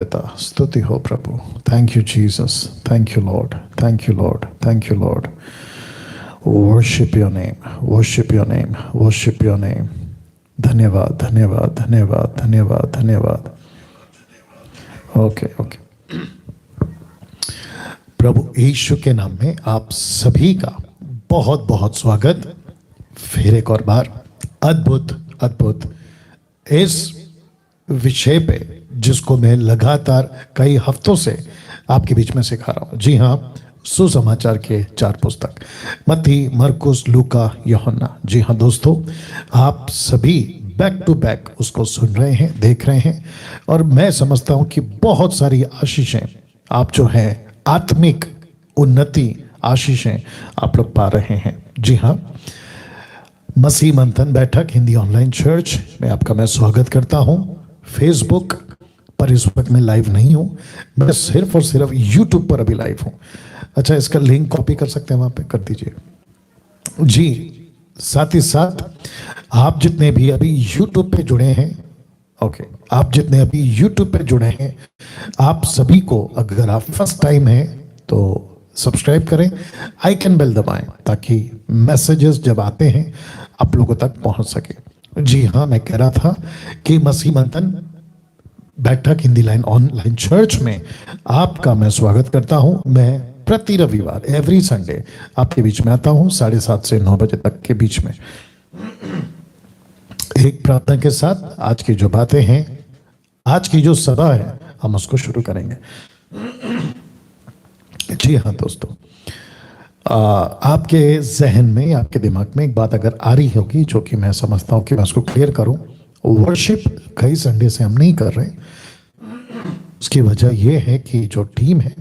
पिता स्तुति हो प्रभु। Thank you Jesus, thank you Lord, thank you Lord, thank you Lord. Worship your name, worship your name, worship your name. धन्यवाद धन्यवाद धन्यवाद धन्यवाद धन्यवाद। Okay okay. प्रभु यीशु के नाम में आप सभी का बहुत बहुत स्वागत। फिर एक और बार अद्भुत अद्भुत इस विषय पे जिसको मैं लगातार कई हफ्तों से आपके बीच में सिखा रहा हूं। जी हाँ, सुसमाचार के 4 पुस्तक मत्ती, मरकुस, लूका, यूहन्ना। जी हाँ दोस्तों, आप सभी बैक टू बैक उसको सुन रहे हैं, देख रहे हैं, और मैं समझता हूं कि बहुत सारी आशीषें आप जो है आत्मिक उन्नति आशीषें आप लोग पा रहे हैं। जी हाँ, मसीह मंथन बैठक हिंदी ऑनलाइन चर्च में आपका मैं स्वागत करता हूं। फेसबुक पर इस वक्त मैं लाइव नहीं हूं, मैं सिर्फ और सिर्फ यूट्यूब पर अभी लाइव हूं। अच्छा, इसका लिंक कॉपी कर सकते हैं, वहां पे कर दीजिए जी। साथ ही साथ आप जितने भी अभी यूट्यूब पे जुड़े हैं, ओके, आप जितने अभी यूट्यूब पे जुड़े हैं, आप सभी को, अगर आप फर्स्ट टाइम हैं तो सब्सक्राइब करें, आइकन बेल दबाएं ताकि मैसेजेस जब आते हैं आप लोगों तक पहुंच सके। जी हाँ, मैं कह रहा था कि मसीह मंथन बैठक हिंदी लाइन ऑनलाइन चर्च में आपका मैं स्वागत करता हूं। मैं प्रति रविवार एवरी संडे आपके बीच में आता हूं 7:30 से 9 बजे तक के बीच में। एक प्रार्थना के साथ आज की जो बातें हैं, आज की जो सभा है, हम उसको शुरू करेंगे। जी हाँ दोस्तों, आपके जहन में, आपके दिमाग में एक बात अगर आ रही होगी जो कि मैं समझता हूँ कि मैं उसको क्लियर करूँ। वर्शिप कई संडे से हम नहीं कर रहे। उसकी वजह यह है कि जो टीम है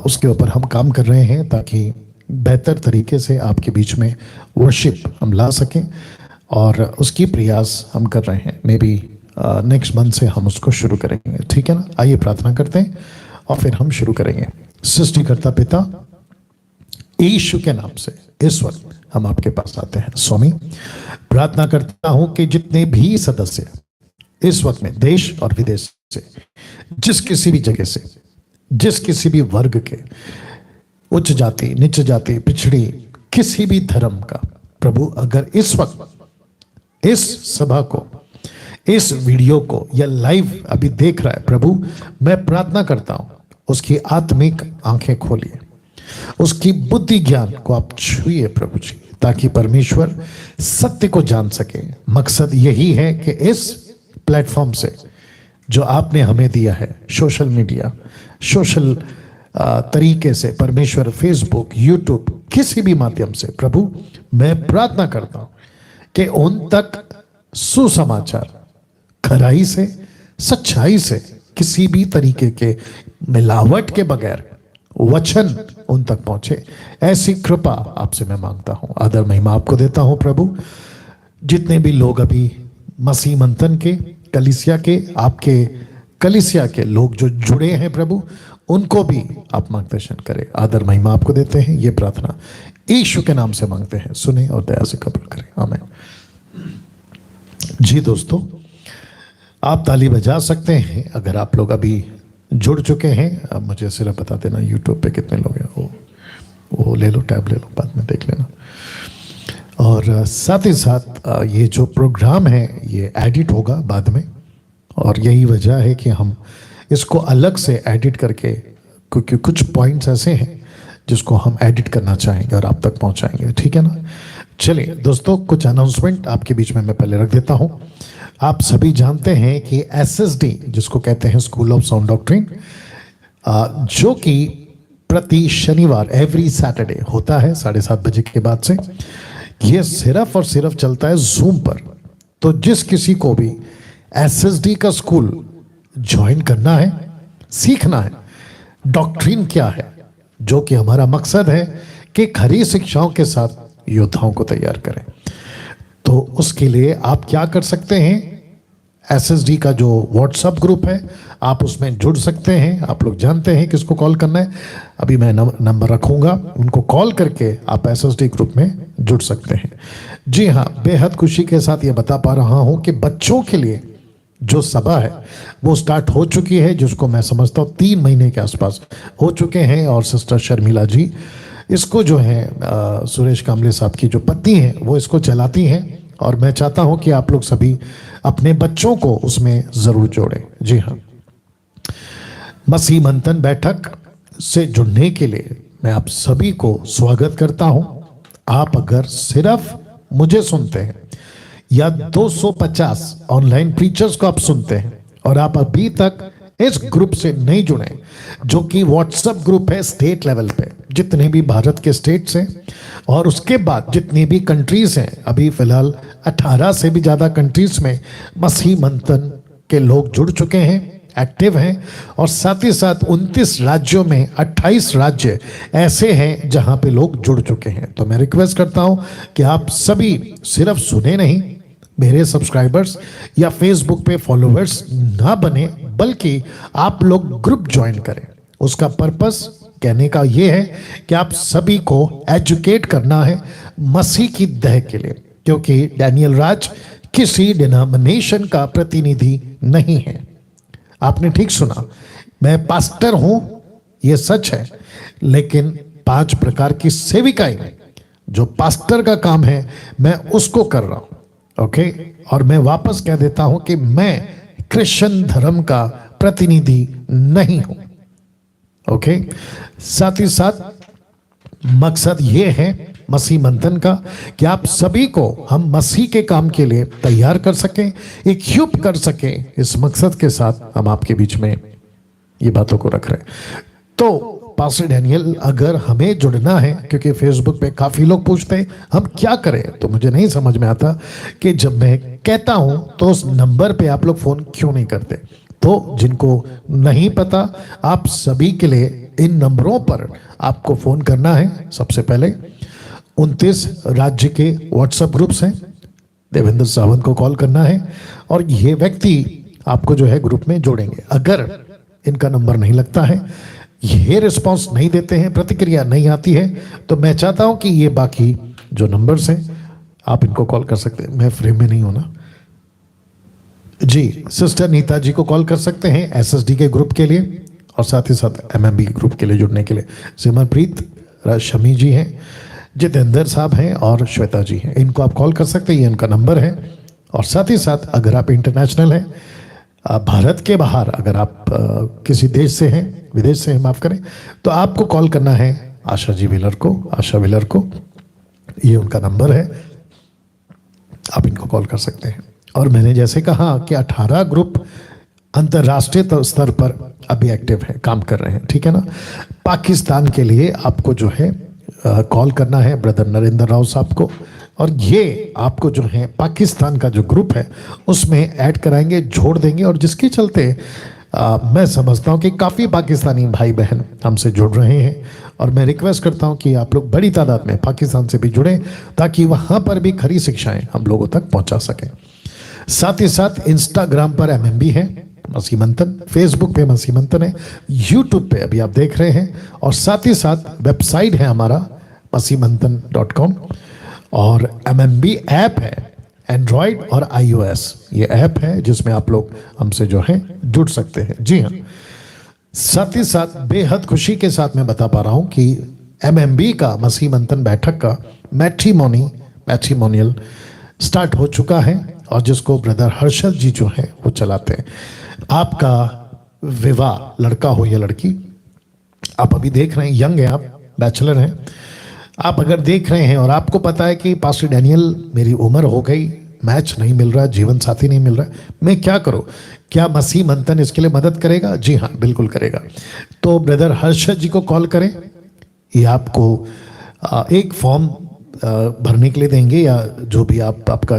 उसके ऊपर हम काम कर रहे हैं ताकि बेहतर तरीके से आपके बीच में वर्शिप हम ला सकें, और उसकी प्रयास हम कर रहे हैं। मे बी नेक्स्ट मंथ से हम उसको शुरू करेंगे, ठीक है ना। आइए प्रार्थना करते हैं और फिर हम शुरू करेंगे। सृष्टिकर्ता पिता यीशु के नाम से इस वक्त हम आपके पास आते हैं। स्वामी, प्रार्थना करता हूं कि जितने भी सदस्य इस वक्त में देश और विदेश से, जिस किसी भी जगह से, जिस किसी भी वर्ग के, उच्च जाति, नीच जाति, पिछड़ी, किसी भी धर्म का, प्रभु अगर इस वक्त इस सभा को, इस वीडियो को या लाइव अभी देख रहा है, प्रभु मैं प्रार्थना करता हूं उसकी आत्मिक आंखें खोलिए, उसकी बुद्धि ज्ञान को आप छुइए प्रभु जी, ताकि परमेश्वर सत्य को जान सके। मकसद यही है कि इस प्लेटफॉर्म से जो आपने हमें दिया है, सोशल मीडिया, सोशल तरीके से, परमेश्वर फेसबुक, यूट्यूब, किसी भी माध्यम से, प्रभु मैं प्रार्थना करता हूं कि उन तक सुसमाचार खराई से, सच्चाई से, किसी भी तरीके के मिलावट के बगैर वचन उन तक पहुंचे। ऐसी कृपा आपसे मैं मांगता हूं। आदर महिमा आपको देता हूं प्रभु। जितने भी लोग अभी मसीह मंथन के, कलीसिया के, आपके कलीसिया के लोग जो जुड़े हैं प्रभु, उनको भी आप मार्गदर्शन करें। आदर महिमा आपको देते हैं। ये प्रार्थना यीशु के नाम से मांगते हैं, सुने और दया से कबूल करें, आमीन। जी दोस्तों, आप ताली बजा सकते हैं अगर आप लोग अभी जुड़ चुके हैं। अब मुझे सिर्फ बता देना यूट्यूब पे कितने लोग हैं। वो ले लो, टैब ले लो, बाद में देख लेना। और साथ ही साथ ये जो प्रोग्राम है ये एडिट होगा बाद में, और यही वजह है कि हम इसको अलग से एडिट करके, क्योंकि कुछ पॉइंट्स ऐसे हैं जिसको हम एडिट करना चाहेंगे और आप तक पहुंचाएंगे, ठीक है ना। चलिए दोस्तों, कुछ अनाउंसमेंट आपके बीच में मैं पहले रख देता हूं। आप सभी जानते हैं कि SSD, जिसको कहते हैं स्कूल ऑफ साउंड डॉक्ट्रिन, जो कि प्रति शनिवार एवरी सैटरडे होता है 7:30 बजे के बाद से, ये सिर्फ और सिर्फ चलता है जूम पर। तो जिस किसी को भी SSD का स्कूल ज्वाइन करना है, सीखना है डॉक्ट्रिन क्या है, जो कि हमारा मकसद है कि खरी शिक्षाओं के साथ योद्धाओं को तैयार करें, तो उसके लिए आप क्या कर सकते हैं, SSD का जो व्हाट्सएप ग्रुप है आप उसमें जुड़ सकते हैं। आप लोग जानते हैं किसको कॉल करना है, अभी मैं नंबर रखूंगा, उनको कॉल करके आप SSD ग्रुप में जुड़ सकते हैं। जी हाँ, बेहद खुशी के साथ ये बता पा रहा हूं कि बच्चों के लिए जो सभा है वो स्टार्ट हो चुकी है, जिसको मैं समझता हूँ 3 महीने के आसपास हो चुके हैं। और सिस्टर शर्मिला जी इसको जो है सुरेश कामले साहब की जो पत्नी है वो इसको चलाती हैं। और मैं चाहता हूं कि आप लोग सभी अपने बच्चों को उसमें जरूर जोड़ें। जी हाँ, मसीह मंथन बैठक से जुड़ने के लिए मैं आप सभी को स्वागत करता हूं। आप अगर सिर्फ मुझे सुनते हैं या 250 ऑनलाइन प्रीचर्स को आप सुनते हैं और आप अभी तक इस ग्रुप से नहीं जुड़े, जो कि व्हाट्सएप ग्रुप है स्टेट लेवल पे, जितने भी भारत के स्टेट्स हैं और उसके बाद जितनी भी कंट्रीज हैं, अभी फिलहाल 18 से भी ज़्यादा कंट्रीज में मसीह मंथन के लोग जुड़ चुके हैं, एक्टिव हैं। और साथ ही साथ 29 राज्यों में 28 राज्य ऐसे हैं जहां पे लोग जुड़ चुके हैं। तो मैं रिक्वेस्ट करता हूं कि आप सभी सिर्फ सुने नहीं, मेरे सब्सक्राइबर्स या फेसबुक पे फॉलोअर्स ना बने, बल्कि आप लोग ग्रुप ज्वाइन करें। उसका पर्पस कहने का ये है कि आप सभी को एजुकेट करना है मसीह की दह के लिए, क्योंकि डैनियल राज किसी डिनोमिनेशन का प्रतिनिधि नहीं है। आपने ठीक सुना, मैं पास्टर हूं, यह सच है, लेकिन 5 प्रकार की सेविकाएं जो पास्टर का काम है मैं उसको कर रहा हूं। ओके, और मैं वापस कह देता हूं कि मैं क्रिश्चियन धर्म का प्रतिनिधि नहीं हूं। ओके, साथ ही साथ मकसद ये है मसीह मंथन का कि आप सभी को हम मसीह के काम के लिए तैयार कर सकें, इक्विप कर सकें। इस मकसद के साथ हम आपके बीच में ये बातों को रख रहे हैं। तो पास्टर डैनियल, अगर हमें जुड़ना है, क्योंकि फेसबुक पे काफी लोग पूछते हैं हम क्या करें, तो मुझे नहीं समझ में आता कि जब मैं कहता हूं तो उस नंबर पे आप लोग फोन क्यों नहीं करते। तो जिनको नहीं पता, आप सभी के लिए इन नंबरों पर आपको फोन करना है। सबसे पहले 29 राज्य के व्हाट्सएप ग्रुप्स हैं, देवेंद्र सावंत को कॉल करना है और ये व्यक्ति आपको जो है ग्रुप में जोड़ेंगे। अगर इनका नंबर नहीं लगता है, ये रिस्पांस नहीं देते हैं, प्रतिक्रिया नहीं आती है, तो मैं चाहता हूं कि ये बाकी जो नंबर्स हैं आप इनको कॉल कर सकते हैं। मैं फ्रेम में नहीं हूं ना जी। सिस्टर नीता जी को कॉल कर सकते हैं एसएसडी के ग्रुप के लिए, और साथ ही साथ एमएमबी ग्रुप के लिए जुड़ने के लिए सिमरप्रीत शमी जी हैं, जितेंद्र साहब हैं और श्वेता जी हैं। इनको आप कॉल कर सकते हैं, ये इनका नंबर है। और साथ ही साथ अगर आप इंटरनेशनल हैं, भारत के बाहर अगर आप किसी देश से हैं, विदेश से हैं माफ करें, तो आपको कॉल करना है आशा जी व्हीलर को, आशा व्हीलर को, ये उनका नंबर है, आप इनको कॉल कर सकते हैं। और मैंने जैसे कहा कि 18 ग्रुप अंतर्राष्ट्रीय स्तर पर अभी एक्टिव है, काम कर रहे हैं, ठीक है ना। पाकिस्तान के लिए आपको जो है कॉल करना है ब्रदर नरेंद्र राव साहब को, और ये आपको जो है पाकिस्तान का जो ग्रुप है उसमें ऐड कराएंगे, जोड़ देंगे। और जिसके चलते मैं समझता हूँ कि काफ़ी पाकिस्तानी भाई बहन हमसे जुड़ रहे हैं, और मैं रिक्वेस्ट करता हूँ कि आप लोग बड़ी तादाद में पाकिस्तान से भी जुड़ें, ताकि वहाँ पर भी खरी शिक्षाएं हम लोगों तक पहुँचा सकें। साथ ही साथ इंस्टाग्राम पर एमएमबी है मसीह मंथन, फेसबुक पे मसीह मंथन है, यूट्यूब पे अभी आप देख रहे हैं, और साथ ही साथ वेबसाइट है हमारा masimantan.com, और एमएमबी ऐप है एंड्रॉयड और iOS, ये ऐप है जिसमें आप लोग हमसे जो है जुड़ सकते हैं। जी हाँ, साथ ही साथ बेहद खुशी के साथ मैं बता पा रहा हूं कि एमएमबी का मसीह मंथन बैठक का मैट्रिमोनियल स्टार्ट हो चुका है, और जिसको ब्रदर हर्षद जी जो है वो चलाते हैं। आपका विवाह, लड़का हो या लड़की, आप अभी देख रहे हैं, यंग है आप, बैचलर हैं, आप अगर देख रहे हैं और आपको पता है कि पास्टर डैनियल मेरी उम्र हो गई, मैच नहीं मिल रहा, जीवन साथी नहीं मिल रहा, मैं क्या करूं, क्या मसीह मंथन इसके लिए मदद करेगा? जी हाँ, बिल्कुल करेगा। तो ब्रदर हर्षद जी को कॉल करें, ये आपको एक फॉर्म भरने के लिए देंगे, या जो भी आपका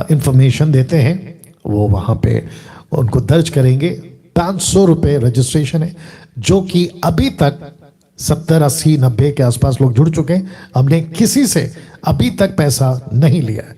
इंफॉर्मेशन देते हैं वो वहाँ पे उनको दर्ज करेंगे। 500 रुपये रजिस्ट्रेशन है, जो कि अभी तक 70, 80, 90 के आसपास लोग जुड़ चुके हैं। हमने किसी से अभी तक पैसा नहीं लिया है।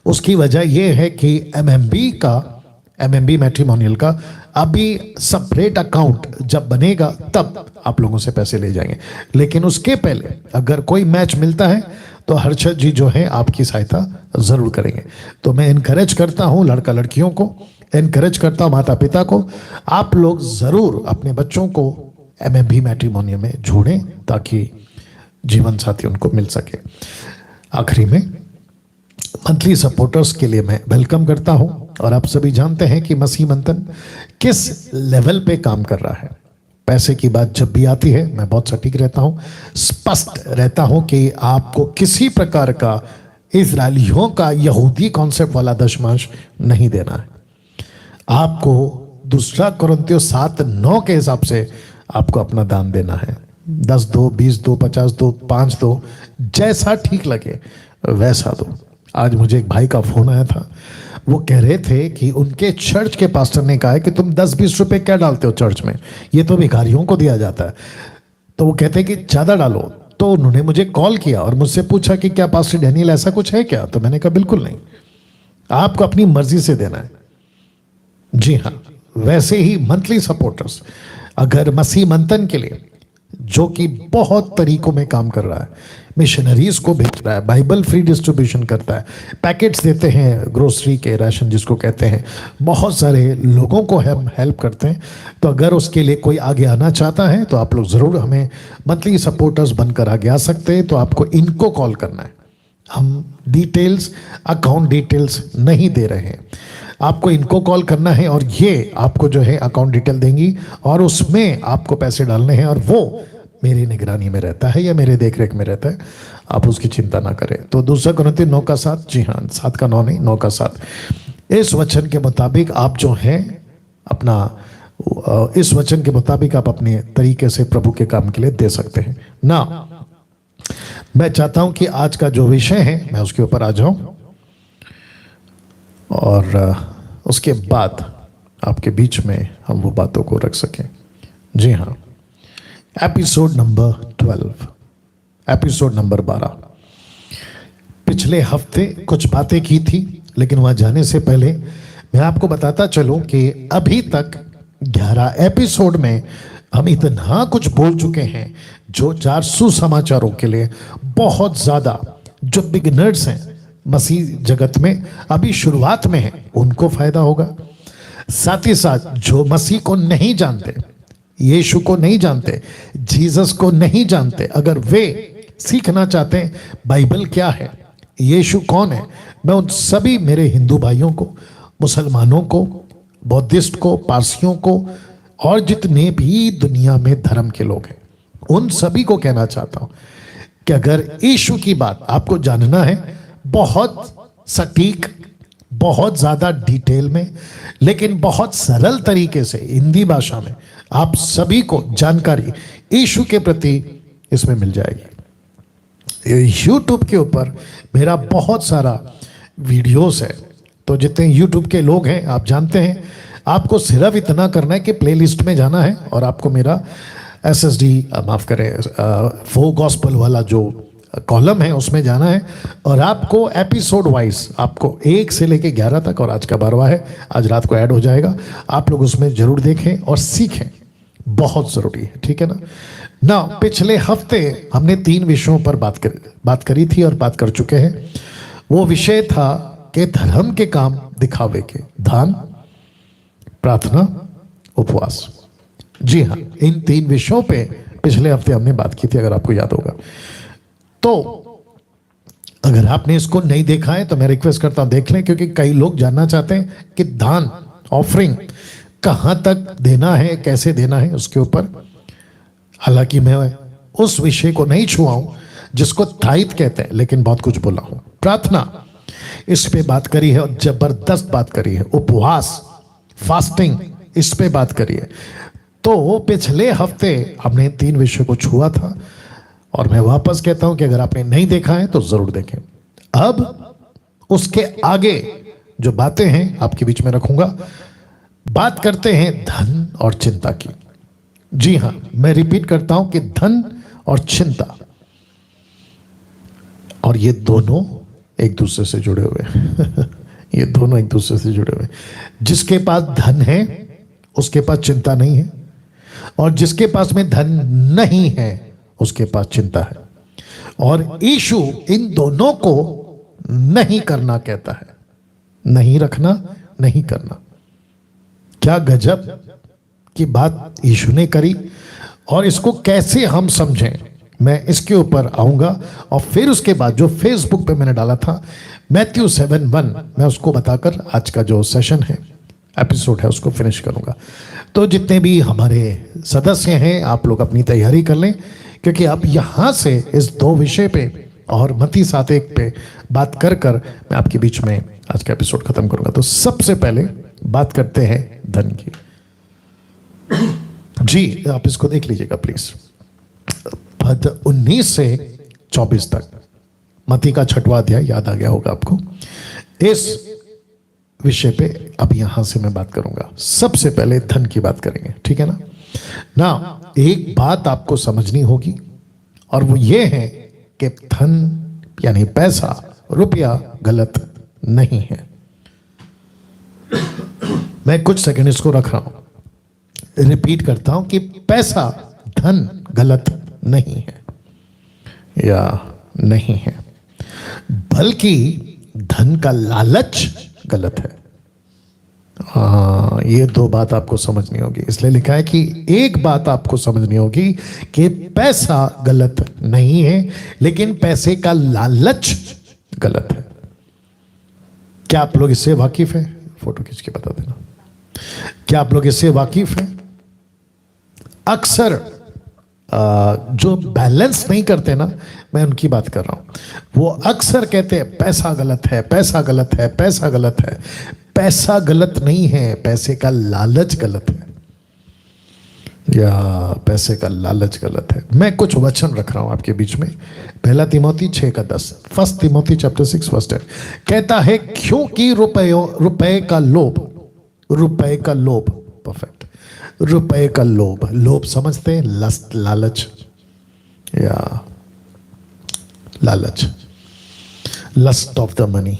उसकी वजह यह है कि एमएमबी मैट्रिमोनियल का अभी सेपरेट अकाउंट जब बनेगा तब आप लोगों से पैसे ले जाएंगे, लेकिन उसके पहले अगर कोई मैच मिलता है तो हर्षद जी जो है आपकी सहायता जरूर करेंगे। तो मैं इनकरेज करता हूं लड़का लड़कियों को एनकरेज करता हूं माता पिता को, आप लोग जरूर अपने बच्चों को एमएमबी मैट्रिमोनी में जोड़ें ताकि जीवन साथी उनको मिल सके। आखिरी में मंथली सपोर्टर्स के लिए मैं वेलकम करता हूं, और आप सभी जानते हैं कि मसीह मंथन किस लेवल पे काम कर रहा है। पैसे की बात जब भी आती है मैं बहुत सटीक रहता हूं, स्पष्ट रहता हूं कि आपको किसी प्रकार का इजरायलियों का यहूदी कॉन्सेप्ट वाला दशमांश नहीं देना है। आपको दूसरा कुरिन्थियों 7:9 के हिसाब से आपको अपना दान देना है। 10 दो, 20 दो, 50 दो, 5 दो, जैसा ठीक लगे वैसा दो। आज मुझे एक भाई का फोन आया था, वो कह रहे थे कि उनके चर्च के पास्टर ने कहा है कि तुम 10-20 रुपए क्या डालते हो चर्च में, ये तो भिखारियों को दिया जाता है। तो वो कहते हैं कि ज़्यादा डालो। तो उन्होंने मुझे कॉल किया और मुझसे पूछा कि क्या पास्टर डैनियल ऐसा कुछ है क्या? तो मैंने कहा बिल्कुल नहीं, आपको अपनी मर्जी से देना है। जी हाँ, वैसे ही मंथली सपोर्टर्स अगर मसीह मंथन के लिए, जो कि बहुत तरीकों में काम कर रहा है, मिशनरीज को भेज रहा है, बाइबल फ्री डिस्ट्रीब्यूशन करता है, पैकेट्स देते हैं ग्रोसरी के, राशन जिसको कहते हैं, बहुत सारे लोगों को हम हेल्प करते हैं। तो अगर उसके लिए कोई आगे आना चाहता है तो आप लोग ज़रूर हमें मंथली सपोर्टर्स बनकर आगे आ सकते हैं। तो आपको इनको कॉल करना है, हम डिटेल्स, अकाउंट डिटेल्स नहीं दे रहे हैं, आपको इनको कॉल करना है और ये आपको जो है अकाउंट डिटेल देंगी और उसमें आपको पैसे डालने हैं, और वो मेरी निगरानी में रहता है या मेरे देखरेख में रहता है, आप उसकी चिंता ना करें। तो 2 कुरिन्थियों 9:7, जी हाँ 7 का 9 नहीं, 9 का 7, इस वचन के मुताबिक आप जो हैं अपना, इस वचन के मुताबिक आप अपने तरीके से प्रभु के काम के लिए दे सकते हैं ना। मैं चाहता हूं कि आज का जो विषय है मैं उसके ऊपर आ जाऊं और उसके बाद आपके बीच में हम वो बातों को रख सकें। जी हाँ, एपिसोड नंबर 12, एपिसोड नंबर 12। पिछले हफ्ते कुछ बातें की थी, लेकिन वहां जाने से पहले मैं आपको बताता चलूं कि अभी तक 11 एपिसोड में हम इतना कुछ बोल चुके हैं जो 4 सुसमाचारों के लिए बहुत ज्यादा, जो बिगिनर्स हैं मसीह जगत में, अभी शुरुआत में हैं, उनको फायदा होगा। साथ ही साथ जो मसीह को नहीं जानते, यीशु को नहीं जानते, जीसस को नहीं जानते, अगर वे सीखना चाहते हैं बाइबल क्या है, यीशु कौन है, मैं उन सभी मेरे हिंदू भाइयों को, मुसलमानों को, बौद्धिस्ट को, पारसियों को और जितने भी दुनिया में धर्म के लोग हैं, उन सभी को कहना चाहता हूं कि अगर यीशु की बात आपको जानना है, बहुत सटीक, बहुत ज्यादा डिटेल में, लेकिन बहुत सरल तरीके से हिंदी भाषा में आप सभी को जानकारी यीशु के प्रति इसमें मिल जाएगी। यूट्यूब के ऊपर मेरा बहुत सारा वीडियोस है, तो जितने यूट्यूब के लोग हैं आप जानते हैं, आपको सिर्फ इतना करना है कि प्लेलिस्ट में जाना है और आपको मेरा SSD, माफ करें, वो गॉस्पल वाला जो कॉलम है उसमें जाना है, और आपको एपिसोड वाइज आपको 1 से लेके 11 तक, और आज का 12वां है, आज रात को ऐड हो जाएगा, आप लोग उसमें जरूर देखें और सीखें, बहुत जरूरी है, ठीक है ना। पिछले हफ्ते हमने 3 विषयों पर बात करी थी और बात कर चुके हैं। वो विषय था कि धर्म के काम दिखावे के, दान, प्रार्थना, उपवास। जी हाँ, इन 3 विषयों पे पिछले हफ्ते हमने बात की थी, अगर आपको याद होगा। तो अगर आपने इसको नहीं देखा है तो मैं रिक्वेस्ट करता हूं देख लें, क्योंकि कई लोग जानना चाहते हैं कि दान, ऑफरिंग कहां तक देना है, कैसे देना है, उसके ऊपर। हालांकि मैं उस विषय को नहीं छुआ हूं जिसको ताइद कहते हैं, लेकिन बहुत कुछ बोला हूं। प्रार्थना, इस पे बात करी है और जबरदस्त बात करी है। उपवास, फास्टिंग, इस पे बात करी है। तो पिछले हफ्ते हमने 3 विषय को छुआ था, और मैं वापस कहता हूं कि अगर आपने नहीं देखा है तो जरूर देखें। अब उसके आगे जो बातें हैं आपके बीच में रखूंगा। बात करते हैं धन और चिंता की। जी हां, मैं रिपीट करता हूं कि धन और चिंता, और ये दोनों एक दूसरे से जुड़े हुए हैं ये दोनों एक दूसरे से जुड़े हुए। जिसके पास धन है उसके पास चिंता नहीं है, और जिसके पास में धन नहीं है उसके पास चिंता है। और यीशु इन दोनों को नहीं करना कहता है, नहीं रखना, नहीं करना। क्या गजब की बात यीशु ने करी, और इसको कैसे हम समझें, मैं इसके ऊपर आऊंगा। और फिर उसके बाद जो फेसबुक पे मैंने डाला था मैथ्यू 7:1, मैं उसको बताकर आज का जो सेशन है, एपिसोड है, उसको फिनिश करूंगा। तो जितने भी हमारे सदस्य हैं, आप लोग अपनी तैयारी कर लें, क्योंकि आप यहां से इस 2 विषय पे और मत्ती 7:1 पे बात कर कर मैं आपके बीच में आज का एपिसोड खत्म करूंगा। तो सबसे पहले बात करते हैं धन की। जी, आप इसको देख लीजिएगा प्लीज, पद 19 से 24 तक, मत्ती का 6वां अध्याय, याद आ गया होगा आपको। इस विषय पे अब यहां से मैं बात करूंगा। सबसे पहले धन की बात करेंगे, ठीक है ना। एक बात आपको समझनी होगी, और वो ये है कि धन यानी पैसा, रुपया गलत नहीं है। मैं कुछ सेकंड इसको रख रहा हूं, रिपीट करता हूं कि पैसा, धन गलत नहीं है या नहीं है, बल्कि धन का लालच गलत है। ये 2 बात आपको समझनी होगी। इसलिए लिखा है कि एक बात आपको समझनी होगी कि पैसा गलत नहीं है, लेकिन पैसे का लालच गलत है। क्या आप लोग इससे वाकिफ हैं? फोटो खींच के बता देना। क्या आप लोग इससे वाकिफ हैं? अक्सर जो बैलेंस नहीं करते ना, मैं उनकी बात कर रहा हूं। वो अक्सर कहते हैं पैसा गलत है, पैसा गलत है, पैसा गलत है। पैसा गलत नहीं है, पैसे का लालच गलत है, या पैसे का लालच गलत है। मैं कुछ वचन रख रहा हूं आपके बीच में। 1 तिमोथी 6:10, 1 तिमोथी चैप्टर 6 वर्स 10 कहता है, क्योंकि रुपए का लोभ, परफेक्ट, रुपए का लोभ समझते हैं, लस्ट, लालच, या लालच, लस्ट ऑफ द मनी,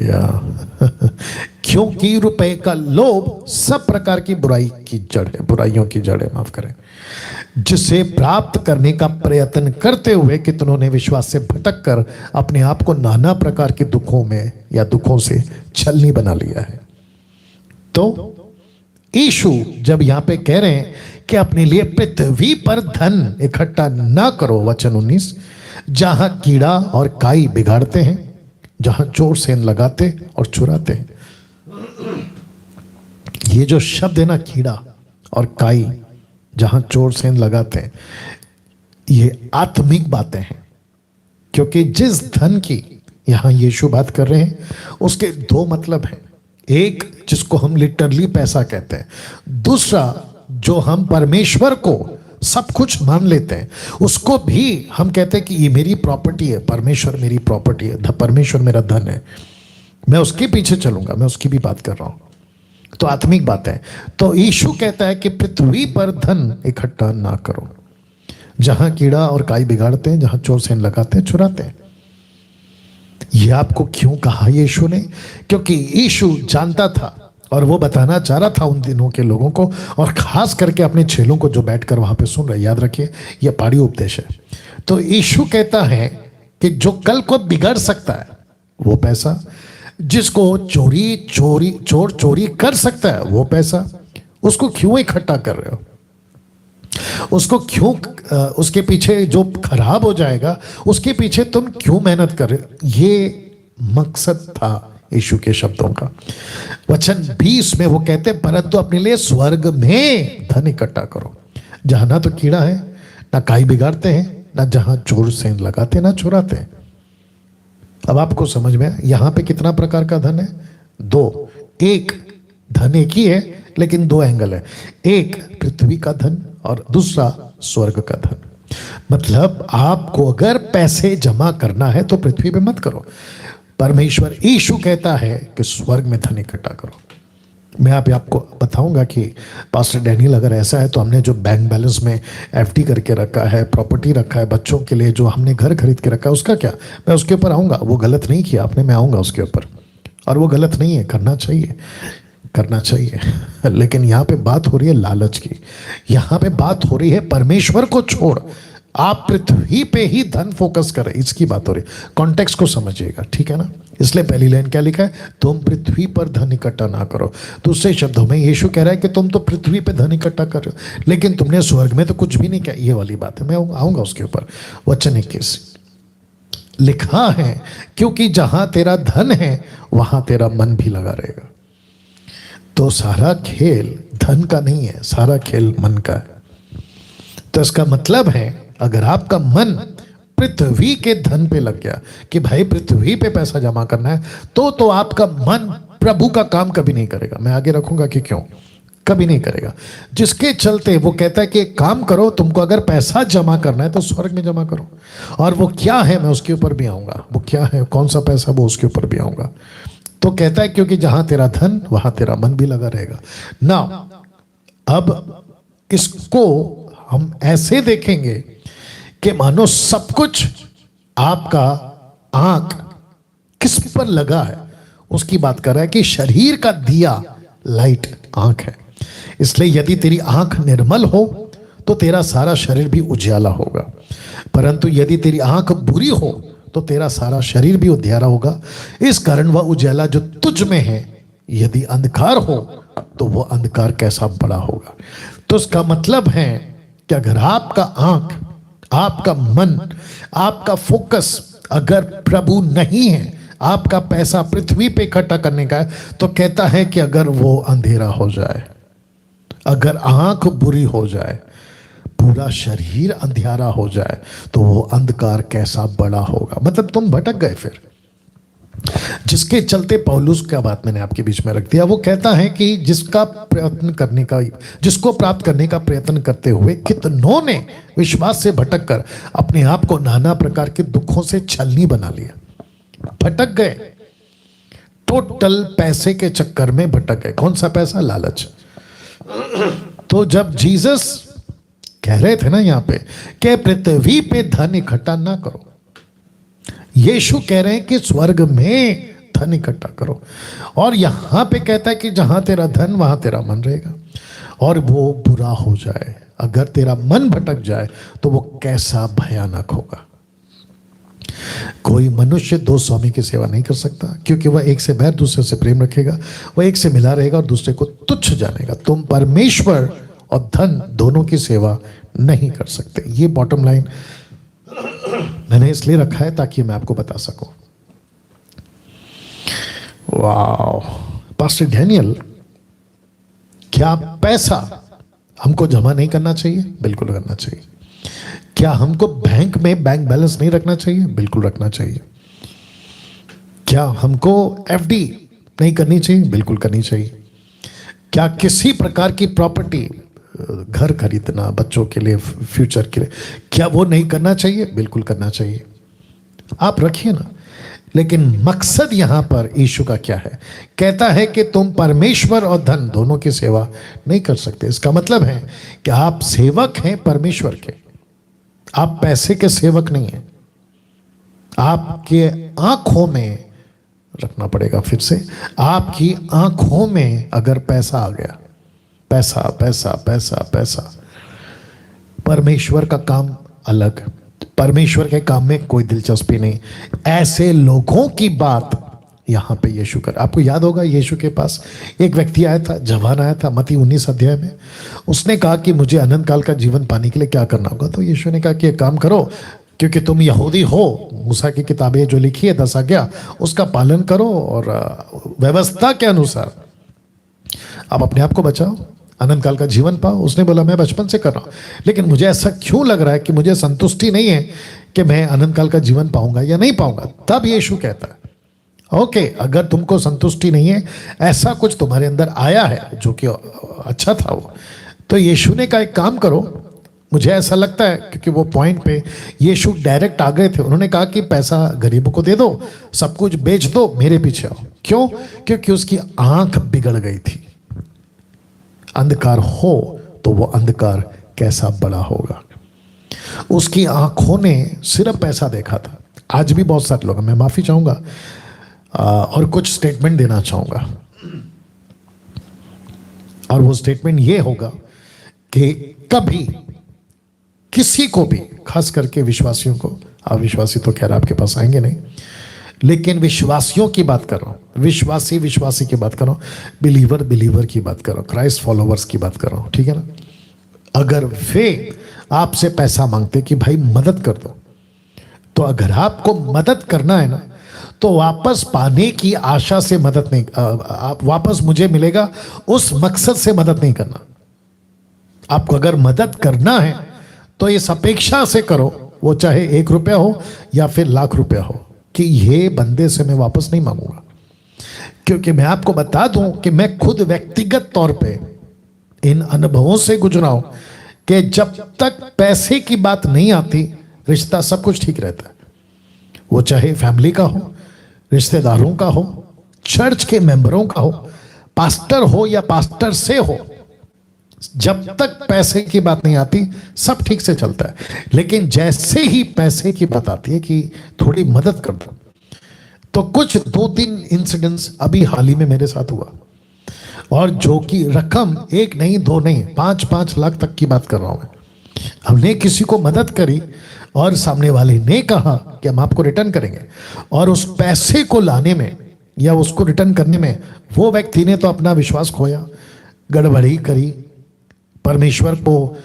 या क्योंकि रुपए का लोभ सब प्रकार की बुराई की जड़ है, बुराइयों की जड़ है, माफ करें, जिसे प्राप्त करने का प्रयत्न करते हुए कितनों ने विश्वास से भटक कर अपने आप को नाना प्रकार के दुखों में या दुखों से छलनी बना लिया है। तो यीशु जब यहां पे कह रहे हैं कि अपने लिए पृथ्वी पर धन इकट्ठा ना करो, वचन 19, जहां कीड़ा और काई बिगाड़ते हैं, जहां चोर सेंध लगाते और चुराते हैं। ये जो शब्द है ना, कीड़ा और काई, जहां चोर सेंध लगाते हैं, ये आत्मिक बातें हैं। क्योंकि जिस धन की यहां यीशु बात कर रहे हैं, उसके 2 मतलब हैं। एक जिसको हम लिटरली पैसा कहते हैं, दूसरा जो हम परमेश्वर को सब कुछ मान लेते हैं, उसको भी हम कहते हैं कि ये मेरी प्रॉपर्टी है, परमेश्वर मेरी प्रॉपर्टी है, परमेश्वर मेरा धन है, मैं उसके पीछे चलूंगा। मैं उसकी भी बात कर रहा हूं। तो आत्मिक बात है। तो यीशु कहता है कि पृथ्वी पर धन इकट्ठा ना करो, जहां कीड़ा और काई बिगाड़ते हैं, जहां चोर सेंध लगाते हैं, चुराते हैं। यह आपको क्यों कहा यीशु ने? क्योंकि यीशु जानता था और वो बताना चाह रहा था उन दिनों के लोगों को, और खास करके अपने चेलों को जो बैठकर वहां पे सुन रहे। याद रखिए, यह पहाड़ी उपदेश है। तो यीशु कहता है कि जो कल को बिगड़ सकता है वो पैसा, जिसको चोर चोरी कर सकता है वो पैसा, उसको क्यों इकट्ठा कर रहे हो? उसको क्यों, उसके पीछे जो खराब हो जाएगा उसके पीछे तुम क्यों मेहनत कर रहे हो? ये मकसद था यीशु के शब्दों का। वचन 20 में वो कहते हैं, परंतु अपने लिए स्वर्ग में धन इकट्ठा करो, जहां ना तो कीड़ा है, ना काई बिगाड़ते हैं, ना जहां चोर सेंध लगाते, ना चुराते हैं। अब आपको समझ में, यहां पे कितना प्रकार का धन है? 2। एक धन एक ही है, लेकिन 2 एंगल है। एक पृथ्वी का धन और दूसरा स्वर्ग का धन। मतलब आपको अगर पैसे जमा करना है तो पृथ्वी पे मत करो। परमेश्वर यीशु कहता है कि स्वर्ग में धन इकट्ठा करो। मैं आपको बताऊंगा कि पास्टर डैनियल, अगर ऐसा है तो हमने जो बैंक बैलेंस में एफडी करके रखा है, प्रॉपर्टी रखा है, बच्चों के लिए जो हमने घर खरीद के रखा है, उसका क्या? मैं उसके ऊपर आऊंगा। वो गलत नहीं किया आपने, मैं आऊंगा उसके ऊपर। और वो गलत नहीं है, करना चाहिए। लेकिन यहाँ पे बात हो रही है लालच की। यहाँ पे बात हो रही है परमेश्वर को छोड़ आप पृथ्वी पे ही धन फोकस करें, इसकी बात हो रही। कॉन्टेक्स्ट को समझिएगा, ठीक है ना। इसलिए पहली लाइन क्या लिखा है, तुम पृथ्वी पर धन इकट्ठा ना करो। दूसरे शब्दों में यीशु कह रहा है कि तुम तो पृथ्वी पे धन इकट्ठा कर रहे हो, लेकिन तुमने स्वर्ग में तो कुछ भी नहीं किया। ये वाली बात है, मैं आऊंगा उसके ऊपर। वचन 21 लिखा है, क्योंकि जहां तेरा धन है वहां तेरा मन भी लगा रहेगा। तो सारा खेल धन का नहीं है, सारा खेल मन का है। तो इसका मतलब है, अगर आपका मन पृथ्वी के धन पे लग गया कि भाई पृथ्वी पे पैसा जमा करना है, तो आपका मन प्रभु का काम कभी नहीं करेगा। मैं आगे रखूंगा कि क्यों कभी नहीं करेगा। जिसके चलते वो कहता है कि एक काम करो, तुमको अगर पैसा जमा करना है तो स्वर्ग में जमा करो। और वो क्या है, मैं उसके ऊपर भी आऊंगा। वो क्या है, कौन सा पैसा, वो उसके ऊपर भी आऊंगा। तो कहता है क्योंकि जहां तेरा धन वहां तेरा मन भी लगा रहेगा ना। अब इसको हम ऐसे देखेंगे कि मानो सब कुछ आपका आंख किस पर लगा है उसकी बात कर रहा है कि शरीर का दिया लाइट आंख है। इसलिए यदि तेरी आंख निर्मल हो तो तेरा सारा शरीर भी उजाला होगा, परंतु यदि तेरी आंख बुरी हो तो तेरा सारा शरीर भी उजियारा होगा। इस कारण वह उजाला जो तुझ में है यदि अंधकार हो तो वह अंधकार कैसा बड़ा होगा। तो इसका मतलब है कि अगर आपका आंख, आपका मन, आपका फोकस अगर प्रभु नहीं है, आपका पैसा पृथ्वी पे इकट्ठा करने का है, तो कहता है कि अगर वो अंधेरा हो जाए, अगर आंख बुरी हो जाए, पूरा शरीर अंधियारा हो जाए, तो वो अंधकार कैसा बड़ा होगा। मतलब तुम भटक गए फिर। जिसके चलते पौलुस, क्या बात मैंने आपके बीच में रख दिया, वो कहता है कि जिसका प्रयत्न करने का, जिसको प्राप्त करने का प्रयत्न करते हुए कितनों ने विश्वास से भटक कर अपने आप को नाना प्रकार के दुखों से छलनी बना लिया। भटक गए, टोटल पैसे के चक्कर में भटक गए। कौन सा पैसा? लालच। तो जब जीसस कह रहे थे ना यहां पे कि पृथ्वी पे धन इकट्ठा ना करो, यीशु कह रहे हैं कि स्वर्ग में धन इकट्ठा करो। और यहां पे कहता है कि जहां तेरा धन वहां तेरा मन रहेगा। और वो बुरा हो जाए, अगर तेरा मन भटक जाए तो वो कैसा भयानक होगा। कोई मनुष्य दो स्वामी की सेवा नहीं कर सकता, क्योंकि वह एक से बैर दूसरे से प्रेम रखेगा, वह एक से मिला रहेगा और दूसरे को तुच्छ जानेगा। तुम परमेश्वर और धन दोनों की सेवा नहीं कर सकते। ये बॉटम लाइन मैंने इसलिए रखा है ताकि मैं आपको बता सकूं। वाह पास्टर डैनियल, क्या पैसा हमको जमा नहीं करना चाहिए? बिल्कुल करना चाहिए। क्या हमको बैंक में बैंक बैलेंस नहीं रखना चाहिए? बिल्कुल रखना चाहिए। क्या हमको एफडी नहीं करनी चाहिए? बिल्कुल करनी चाहिए। क्या किसी प्रकार की प्रॉपर्टी, घर खरीदना बच्चों के लिए, फ्यूचर के लिए, क्या वो नहीं करना चाहिए? बिल्कुल करना चाहिए। आप रखिए ना। लेकिन मकसद यहां पर यीशु का क्या है? कहता है कि तुम परमेश्वर और धन दोनों की सेवा नहीं कर सकते। इसका मतलब है कि आप सेवक हैं परमेश्वर के, आप पैसे के सेवक नहीं हैं। आपके आंखों में रखना पड़ेगा, फिर से, आपकी आंखों में अगर पैसा आ गया, पैसा पैसा पैसा पैसा, परमेश्वर का काम अलग, परमेश्वर के काम में कोई दिलचस्पी नहीं। ऐसे लोगों की बात यहां पे यीशु कर। आपको याद होगा यीशु के पास एक व्यक्ति आया था, जवान आया था, मत्ती 19 अध्याय में। उसने कहा कि मुझे अनंत काल का जीवन पाने के लिए क्या करना होगा? तो यीशु ने कहा कि एक काम करो, क्योंकि तुम यहूदी हो, मूसा की किताबें जो लिखी है 10 आज्ञा, उसका पालन करो और व्यवस्था के अनुसार आप अपने आप को बचाओ, अनंत काल का जीवन पाओ। उसने बोला मैं बचपन से कर रहा हूं, लेकिन मुझे ऐसा क्यों लग रहा है कि मुझे संतुष्टि नहीं है कि मैं अनंत काल का जीवन पाऊंगा या नहीं पाऊंगा। तब यीशु कहता है ओके, अगर तुमको संतुष्टि नहीं है, ऐसा कुछ तुम्हारे अंदर आया है जो कि अच्छा था वो, तो यीशु ने कहा एक काम करो। मुझे ऐसा लगता है क्योंकि वो पॉइंट पे यीशु डायरेक्ट आ गए थे। उन्होंने कहा कि पैसा गरीबों को दे दो, सब कुछ बेच दो, मेरे पीछे आओ। क्यों? क्योंकि उसकी आंख बिगड़ गई थी। अंधकार हो तो वो अंधकार कैसा बड़ा होगा। उसकी आंखों ने सिर्फ पैसा देखा था। आज भी बहुत सारे लोग, मैं माफी चाहूंगा और कुछ स्टेटमेंट देना चाहूंगा, और वो स्टेटमेंट ये होगा कि कभी किसी को भी, खास करके विश्वासियों को, अविश्वासी तो खैर आपके पास आएंगे नहीं, लेकिन विश्वासियों की बात कर रहा हूं, विश्वासी की बात कर रहा हूं, बिलीवर की बात कर रहा हूं, क्राइस्ट फॉलोवर्स की बात कर रहा हूं, ठीक है ना। अगर वे आपसे पैसा मांगते कि भाई मदद कर दो, तो अगर आपको मदद करना है ना, तो वापस पाने की आशा से मदद नहीं, आप वापस मुझे मिलेगा उस मकसद से मदद नहीं करना। आपको अगर मदद करना है तो इस अपेक्षा से करो, वो चाहे 1 रुपया हो या फिर लाख रुपया हो, कि ये बंदे से मैं वापस नहीं मांगूंगा। क्योंकि मैं आपको बता दूं कि मैं खुद व्यक्तिगत तौर पे इन अनुभवों से गुजरा हूं कि जब तक पैसे की बात नहीं आती, रिश्ता सब कुछ ठीक रहता है। वो चाहे फैमिली का हो, रिश्तेदारों का हो, चर्च के मेंबरों का हो, पास्टर हो या पास्टर से हो, जब तक पैसे की बात नहीं आती सब ठीक से चलता है। लेकिन जैसे ही पैसे की बात आती है कि थोड़ी मदद कर दो, तो कुछ 2-3 इंसिडेंट्स अभी हाल ही में मेरे साथ हुआ, और जो कि रकम 1 नहीं 2 नहीं 5-5 लाख तक की बात कर रहा हूं मैं। हमने किसी को मदद करी और सामने वाले ने कहा कि हम आपको रिटर्न करेंगे, और उस पैसे को लाने में या उसको रिटर्न करने में वो व्यक्ति ने तो अपना विश्वास खोया, गड़बड़ी करी, परमेश्वर को,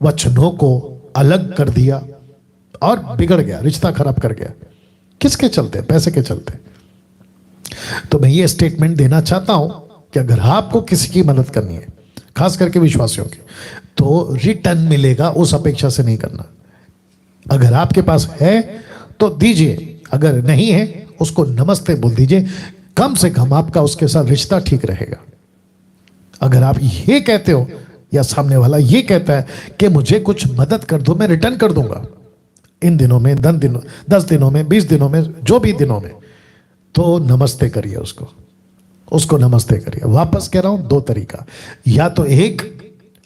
वचनों को अलग कर दिया और बिगड़ गया, रिश्ता खराब कर गया। किसके चलते? पैसे के चलते। तो मैं ये स्टेटमेंट देना चाहता हूं कि अगर आपको किसी की मदद करनी है, खास करके विश्वासियों की, तो रिटर्न मिलेगा उस अपेक्षा से नहीं करना। अगर आपके पास है तो दीजिए, अगर नहीं है उसको नमस्ते बोल दीजिए, कम से कम आपका उसके साथ रिश्ता ठीक रहेगा। अगर आप ये कहते हो या सामने वाला ये कहता है कि मुझे कुछ मदद कर दो, मैं रिटर्न कर दूंगा इन दिनों में, 10 दिनों में, 20 दिनों में, जो भी दिनों में, तो नमस्ते करिए उसको नमस्ते करिए। वापस कह रहा हूं 2 तरीका, या तो एक,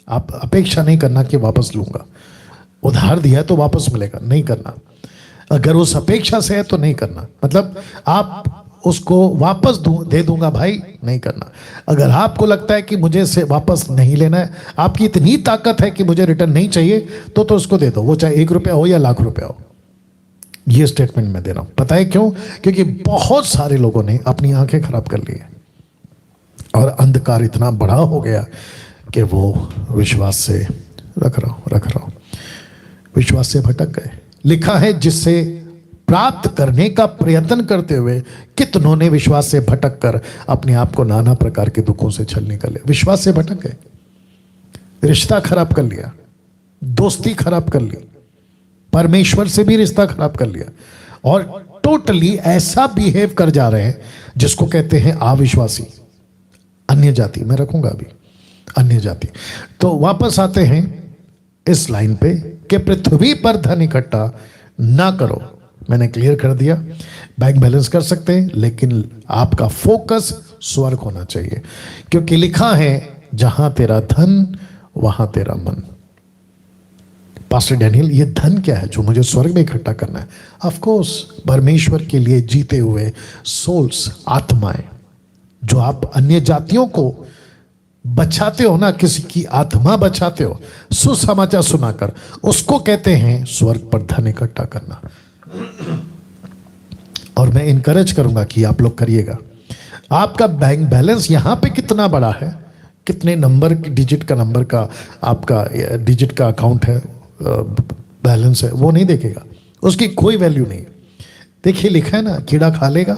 आप अपेक्षा नहीं करना कि वापस लूंगा, उधार दिया है तो वापस मिलेगा, नहीं करना। अगर उस अपेक्षा से है तो नहीं करना, मतलब आप उसको वापस दे दूंगा भाई, नहीं करना। अगर आपको लगता है कि मुझे से वापस नहीं लेना है, आपकी इतनी ताकत है कि मुझे रिटर्न नहीं चाहिए, तो उसको दे दो, वो चाहे 1 रुपया हो या लाख रुपया हो। ये स्टेटमेंट मैं दे रहा हूं। पता है क्यों? क्योंकि बहुत सारे लोगों ने अपनी आंखें खराब कर ली है और अंधकार इतना बड़ा हो गया कि वो विश्वास से रख रहा हूं विश्वास से भटक गए। लिखा है, जिससे प्राप्त करने का प्रयत्न करते हुए कितनों ने विश्वास से भटक कर अपने आप को नाना प्रकार के दुखों से छलने कर लिया। विश्वास से भटक गए, रिश्ता खराब कर लिया, दोस्ती खराब कर ली, परमेश्वर से भी रिश्ता खराब कर लिया, और टोटली ऐसा बिहेव कर जा रहे हैं जिसको कहते हैं अविश्वासी, अन्य जाति। मैं रखूंगा अभी अन्य जाति। तो वापस आते हैं इस लाइन पे कि पृथ्वी पर धन इकट्ठा ना करो। मैंने क्लियर कर दिया, बैंक बैलेंस कर सकते हैं, लेकिन आपका फोकस स्वर्ग होना चाहिए, क्योंकि लिखा है जहां तेरा धन वहां तेरा मन। पास्टर डैनियल, ये धन क्या है जो मुझे स्वर्ग में इकट्ठा करना है? ऑफ कोर्स, परमेश्वर के लिए जीते हुए सोल्स, आत्माएं, जो आप अन्य जातियों को बचाते हो ना, किसी की आत्मा बचाते हो सुसमाचार सुनाकर, उसको कहते हैं स्वर्ग पर धन इकट्ठा करना। और मैं इनकरेज करूंगा कि आप लोग करिएगा। आपका बैंक बैलेंस यहां पे कितना बड़ा है, कितने नंबर, डिजिट का आपका डिजिट का अकाउंट है, बैलेंस है, वो नहीं देखेगा, उसकी कोई वैल्यू नहीं। देखिए लिखा है ना, कीड़ा खा लेगा,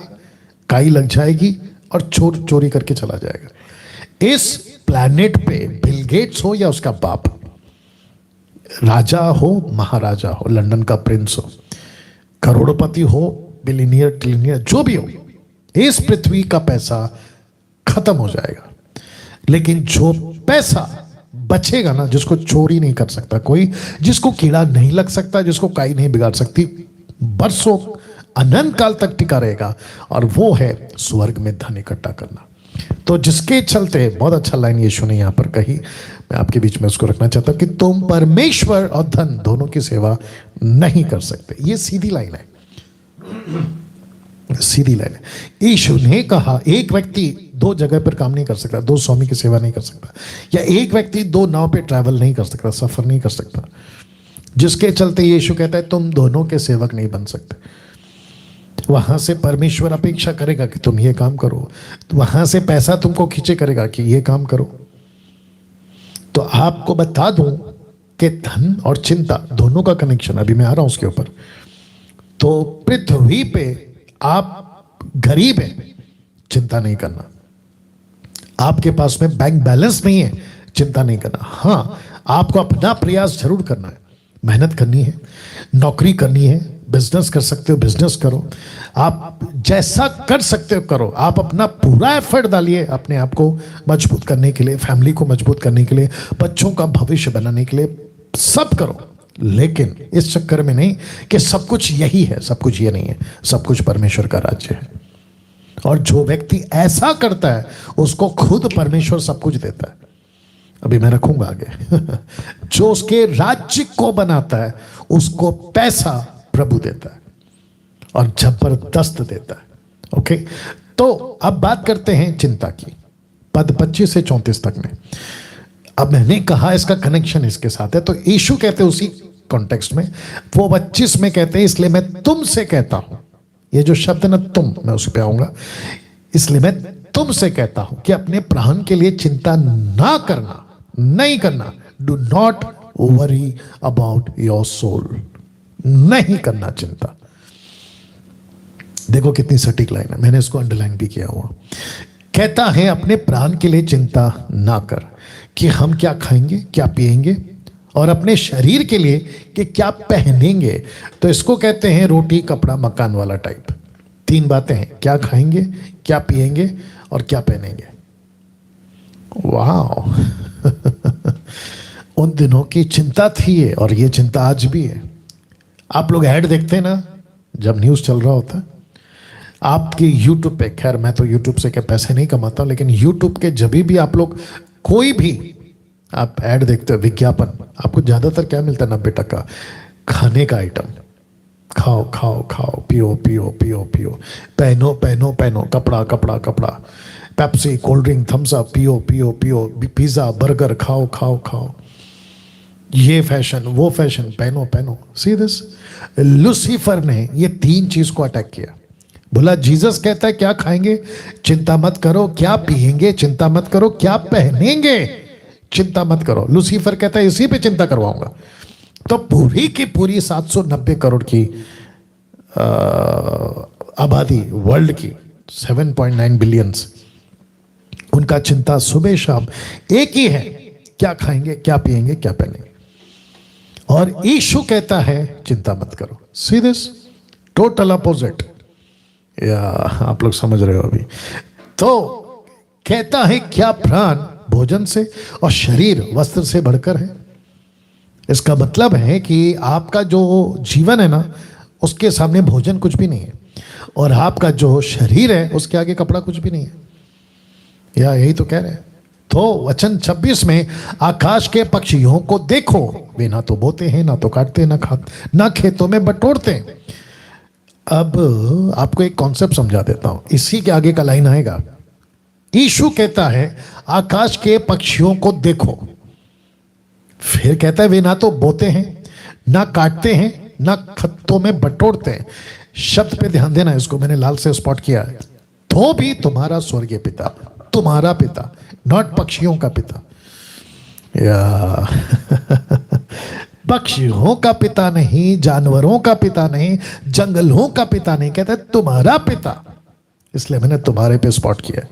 काई लग जाएगी और चोरी करके चला जाएगा। इस प्लैनेट पे बिल गेट्स हो या उसका बाप, राजा हो, महाराजा हो, लंदन का प्रिंस हो, करोड़पति हो, बिलियनियर, ट्रिलियनियर, जो भी हो, इस पृथ्वी का पैसा खत्म हो जाएगा। लेकिन जो पैसा बचेगा ना, जिसको चोरी नहीं कर सकता कोई, जिसको कीड़ा नहीं लग सकता, जिसको काई नहीं बिगाड़ सकती, बरसों अनंत काल तक टिका रहेगा, और वो है स्वर्ग में धन इकट्ठा करना। तो जिसके चलते, बहुत अच्छा लाइन यीशु ने यहां पर कही, मैं आपके बीच में उसको रखना चाहता हूं कि तुम परमेश्वर और धन दोनों की सेवा नहीं कर सकते। ये सीधी लाइन है, सीधी लाइन है। यीशु ने कहा एक व्यक्ति 2 जगह पर काम नहीं कर सकता, 2 स्वामी की सेवा नहीं कर सकता, या एक व्यक्ति 2 नाव पे ट्रैवल नहीं कर सकता, सफर नहीं कर सकता। जिसके चलते यीशु कहता है तुम दोनों के सेवक नहीं बन सकते। वहां से परमेश्वर अपेक्षा करेगा कि तुम ये काम करो, वहां से पैसा तुमको खींचे करेगा कि ये काम करो। तो आपको बता दूं कि धन और चिंता दोनों का कनेक्शन, अभी मैं आ रहा हूं उसके ऊपर। तो पृथ्वी पे आप गरीब हैं, चिंता नहीं करना। आपके पास में बैंक बैलेंस नहीं है, चिंता नहीं करना। हाँ, आपको अपना प्रयास जरूर करना है, मेहनत करनी है, नौकरी करनी है, बिजनेस कर सकते हो बिजनेस करो, आप जैसा कर सकते हो करो। आप अपना पूरा एफर्ट डालिए अपने आप को मजबूत करने के लिए, फैमिली को मजबूत करने के लिए, बच्चों का भविष्य बनाने के लिए, सब करो। लेकिन इस चक्कर में नहीं कि सब कुछ यही है, सब कुछ ये नहीं है। सब कुछ परमेश्वर का राज्य है, और जो व्यक्ति ऐसा करता है उसको खुद परमेश्वर सब कुछ देता है। अभी मैं रखूंगा आगे। जो उसके राज्य को बनाता है उसको पैसा प्रभु देता है, और जबरदस्त देता है। ओके, तो अब बात करते हैं चिंता की, पद 25 से 34 तक में। अब मैंने कहा इसका कनेक्शन इसके साथ है, तो यीशु कहते हैं उसी कॉन्टेक्स्ट में, वो 25 में कहते हैं इसलिए मैं तुमसे कहता हूं, ये जो शब्द है ना तुम, मैं उस पे आऊंगा, इसलिए मैं तुमसे कहता हूं कि अपने प्राण के लिए चिंता ना करना, नहीं करना। Do not worry about your soul, नहीं करना चिंता। देखो कितनी सटीक लाइन है, मैंने इसको अंडरलाइन भी किया हुआ। कहता है अपने प्राण के लिए चिंता ना कर कि हम क्या खाएंगे क्या पिएंगे, और अपने शरीर के लिए कि क्या पहनेंगे। तो इसको कहते हैं रोटी कपड़ा मकान वाला टाइप। तीन बातें हैं, क्या खाएंगे क्या पिएंगे और क्या पहनेंगे। वाह। उन दिनों की चिंता थी ये, और ये चिंता आज भी है। आप लोग ऐड देखते हैं ना जब न्यूज़ चल रहा होता है आपके यूट्यूब पे, खैर मैं तो यूट्यूब से क्या पैसे नहीं कमाता, लेकिन यूट्यूब के जब भी आप लोग कोई भी आप ऐड देखते हो, विज्ञापन, आपको ज्यादातर क्या मिलता है? 90% खाने का आइटम। खाओ खाओ खाओ, पियो पियो पियो पियो, पहनो पहनो पहनो, कपड़ा कपड़ा कपड़ा, Pepsi, cold drink, Thums Up, पियो पियो पियो, पिज्जा बर्गर, खाओ खाओ खाओ, ये फैशन वो फैशन, पहनो पहनो। सी दिस, लूसीफर ने ये तीन चीज को अटैक किया। बोला जीसस कहता है क्या खाएंगे चिंता मत करो, क्या पिएंगे चिंता मत करो, क्या पहनेंगे चिंता मत करो। लूसीफर कहता है इसी पे चिंता करवाऊंगा। तो पूरी की पूरी 790 करोड़ की आबादी वर्ल्ड की, 7.9 बिलियंस, उनका चिंता सुबह शाम एक ही है, क्या खाएंगे क्या पिएंगे क्या पहनेंगे। और यीशु कहता है चिंता मत करो। See this, total opposite. या आप लोग समझ रहे हो अभी। तो कहता है क्या प्राण भोजन से और शरीर वस्त्र से बढ़कर है। इसका मतलब है कि आपका जो जीवन है ना उसके सामने भोजन कुछ भी नहीं है, और आपका जो शरीर है उसके आगे कपड़ा कुछ भी नहीं है। या यही तो कह रहे हैं। तो वचन 26 में आकाश के पक्षियों को देखो, वे ना तो बोते हैं ना तो काटते ना खेतों में बटोरते हैं। अब आपको एक कॉन्सेप्ट समझा देता हूं, इसी के आगे का लाइन आएगा। यीशु कहता है आकाश के पक्षियों को देखो, फिर कहता है वे ना तो बोते हैं ना काटते हैं ना खत्तों में बटोरते हैं। शब्द पे ध्यान देना, इसको मैंने लाल से स्पॉट किया है। तो भी तुम्हारा स्वर्गीय पिता, तुम्हारा पिता, नॉट पक्षियों का पिता। या पक्षियों का पिता नहीं, जानवरों का पिता नहीं, जंगलों का पिता नहीं, कहता है तुम्हारा पिता। इसलिए मैंने तुम्हारे पे स्पॉट किया।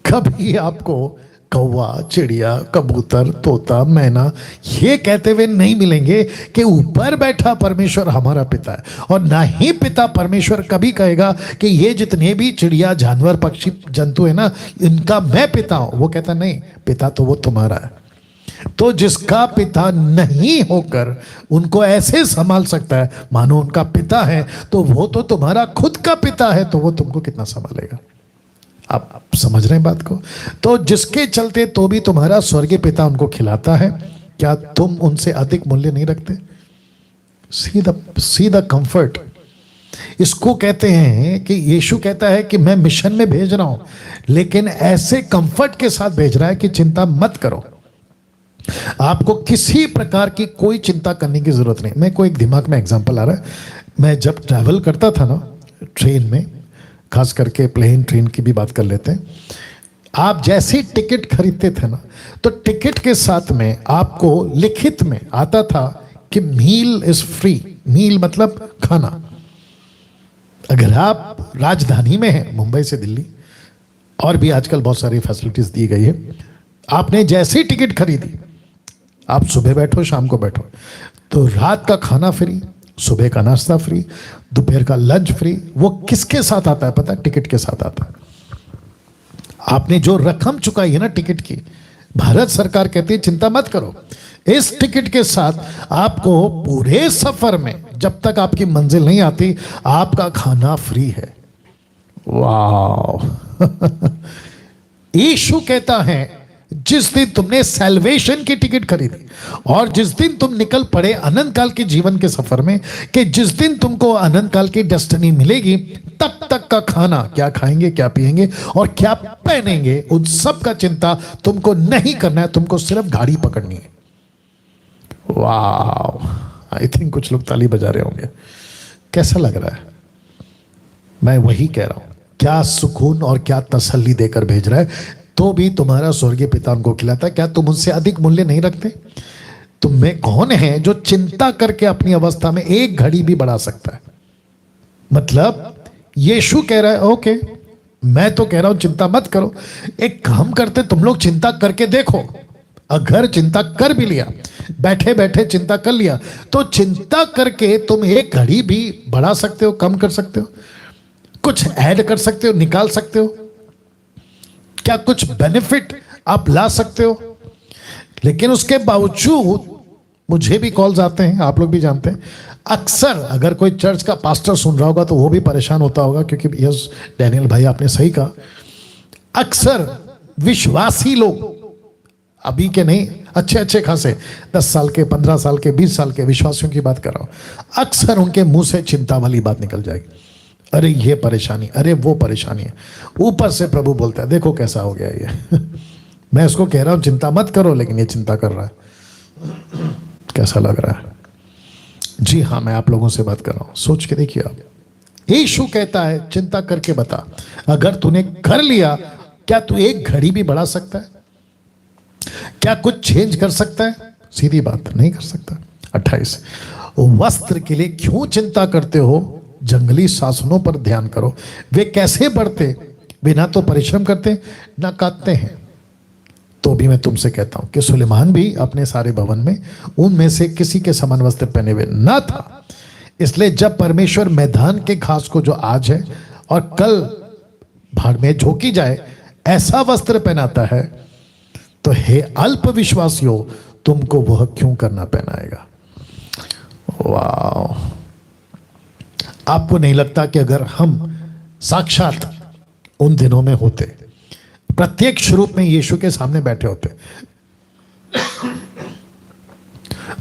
कभी आपको कौवा, चिड़िया, कबूतर, तोता, मैना ये कहते हुए नहीं मिलेंगे कि ऊपर बैठा परमेश्वर हमारा पिता है। और ना ही पिता परमेश्वर कभी कहेगा कि ये जितने भी चिड़िया, जानवर, पक्षी, जंतु है ना, इनका मैं पिता हूं। वो कहता नहीं, पिता तो वो तुम्हारा है। तो जिसका पिता नहीं होकर उनको ऐसे संभाल सकता है मानो उनका पिता है, तो वो तो तुम्हारा खुद का पिता है, तो वो तुमको कितना संभालेगा। आप समझ रहे हैं बात को। तो जिसके चलते तो भी तुम्हारा स्वर्गीय पिता उनको खिलाता है, क्या तुम उनसे अधिक मूल्य नहीं रखते? सीधा कंफर्ट। इसको कहते हैं कि यीशु कहता है कि मैं मिशन में भेज रहा हूं, लेकिन ऐसे कंफर्ट के साथ भेज रहा है कि चिंता मत करो। आपको किसी प्रकार की कोई चिंता करने की जरूरत नहीं। मैं कोई एक दिमाग में एग्जांपल आ रहा है, मैं जब ट्रैवल करता था ना ट्रेन में, खास करके प्लेन ट्रेन की भी बात कर लेते हैं, आप जैसे टिकट खरीदते थे ना, तो टिकट के साथ में आपको लिखित में आता था कि मील इज फ्री। मील मतलब खाना। अगर आप राजधानी में हैं, मुंबई से दिल्ली, और भी आजकल बहुत सारी फैसिलिटीज दी गई है, आपने जैसे टिकट खरीदी, आप सुबह बैठो शाम को बैठो, तो रात का खाना फ्री, सुबह का नाश्ता फ्री, दोपहर का लंच फ्री। वो किसके साथ आता है पता है? टिकट के साथ आता है। आपने जो रकम चुकाई है ना टिकट की, भारत सरकार कहती है चिंता मत करो, इस टिकट के साथ आपको पूरे सफर में जब तक आपकी मंजिल नहीं आती आपका खाना फ्री है। वाह! यीशु कहता है जिस दिन तुमने सैल्वेशन की टिकट खरीदी और जिस दिन तुम निकल पड़े अनंत काल के जीवन के सफर में, कि जिस दिन तुमको अनंत काल की डेस्टिनी मिलेगी, तब तक का खाना, क्या खाएंगे, क्या पिएंगे और क्या पहनेंगे, उन सब का चिंता तुमको नहीं करना है। तुमको सिर्फ गाड़ी पकड़नी है। वाह! आई थिंक कुछ लोग ताली बजा रहे होंगे। कैसा लग रहा है? मैं वही कह रहा हूं, क्या सुकून और क्या तसल्ली देकर भेज रहा है। तो भी तुम्हारा स्वर्गीय पिता उनको खिलाता है। क्या तुम उनसे अधिक मूल्य नहीं रखते? तुम में कौन है जो चिंता करके अपनी अवस्था में एक घड़ी भी बढ़ा सकता है? मतलब यीशु कह रहा है ओके, मैं तो कह रहा हूं चिंता मत करो। एक काम करते, तुम लोग चिंता करके देखो। अगर चिंता कर भी लिया, बैठे बैठे चिंता कर लिया, तो चिंता करके तुम एक घड़ी भी बढ़ा सकते हो, कम कर सकते हो, कुछ ऐड कर सकते हो, निकाल सकते हो, क्या कुछ बेनिफिट आप ला सकते हो। लेकिन उसके बावजूद मुझे भी कॉल्स आते हैं, आप लोग भी जानते हैं, अक्सर अगर कोई चर्च का पास्टर सुन रहा होगा तो वो भी परेशान होता होगा, क्योंकि यस डैनियल भाई आपने सही कहा, अक्सर विश्वासी लोग, अभी के नहीं, अच्छे अच्छे खासे 10 साल के, 15 साल के, 20 साल के विश्वासियों की बात कर रहा हूं, अक्सर उनके मुंह से चिंता वाली बात निकल जाएगी। अरे ये परेशानी, अरे वो परेशानी है। ऊपर से प्रभु बोलता है देखो कैसा हो गया ये। मैं उसको कह रहा हूं चिंता मत करो, लेकिन ये चिंता कर रहा है। कैसा लग रहा है? जी हाँ, मैं आप लोगों से बात कर रहा हूं, सोच के देखिए आप। यीशु कहता है चिंता करके बता, अगर तूने कर लिया, क्या तू एक घड़ी भी बढ़ा सकता है? क्या कुछ चेंज कर सकता है? सीधी बात, नहीं कर सकता। 28, वस्त्र के लिए क्यों चिंता करते हो? जंगली शासनों पर ध्यान करो, वे कैसे बढ़ते, वे ना तो परिश्रम करते ना काटते हैं। तो भी मैं तुमसे कहता हूं कि सुलेमान भी अपने सारे भवन में उनमें से किसी के समान वस्त्र पहने हुए ना था। इसलिए जब परमेश्वर मैदान के घास को, जो आज है और कल भाड़ में झोंकी जाए, ऐसा वस्त्र पहनाता है, तो हे अल्प विश्वासियों, तुमको वह क्यों करना पहनाएगा? वाह! आपको नहीं लगता कि अगर हम साक्षात उन दिनों में होते, प्रत्यक्ष रूप में यीशु के सामने बैठे होते,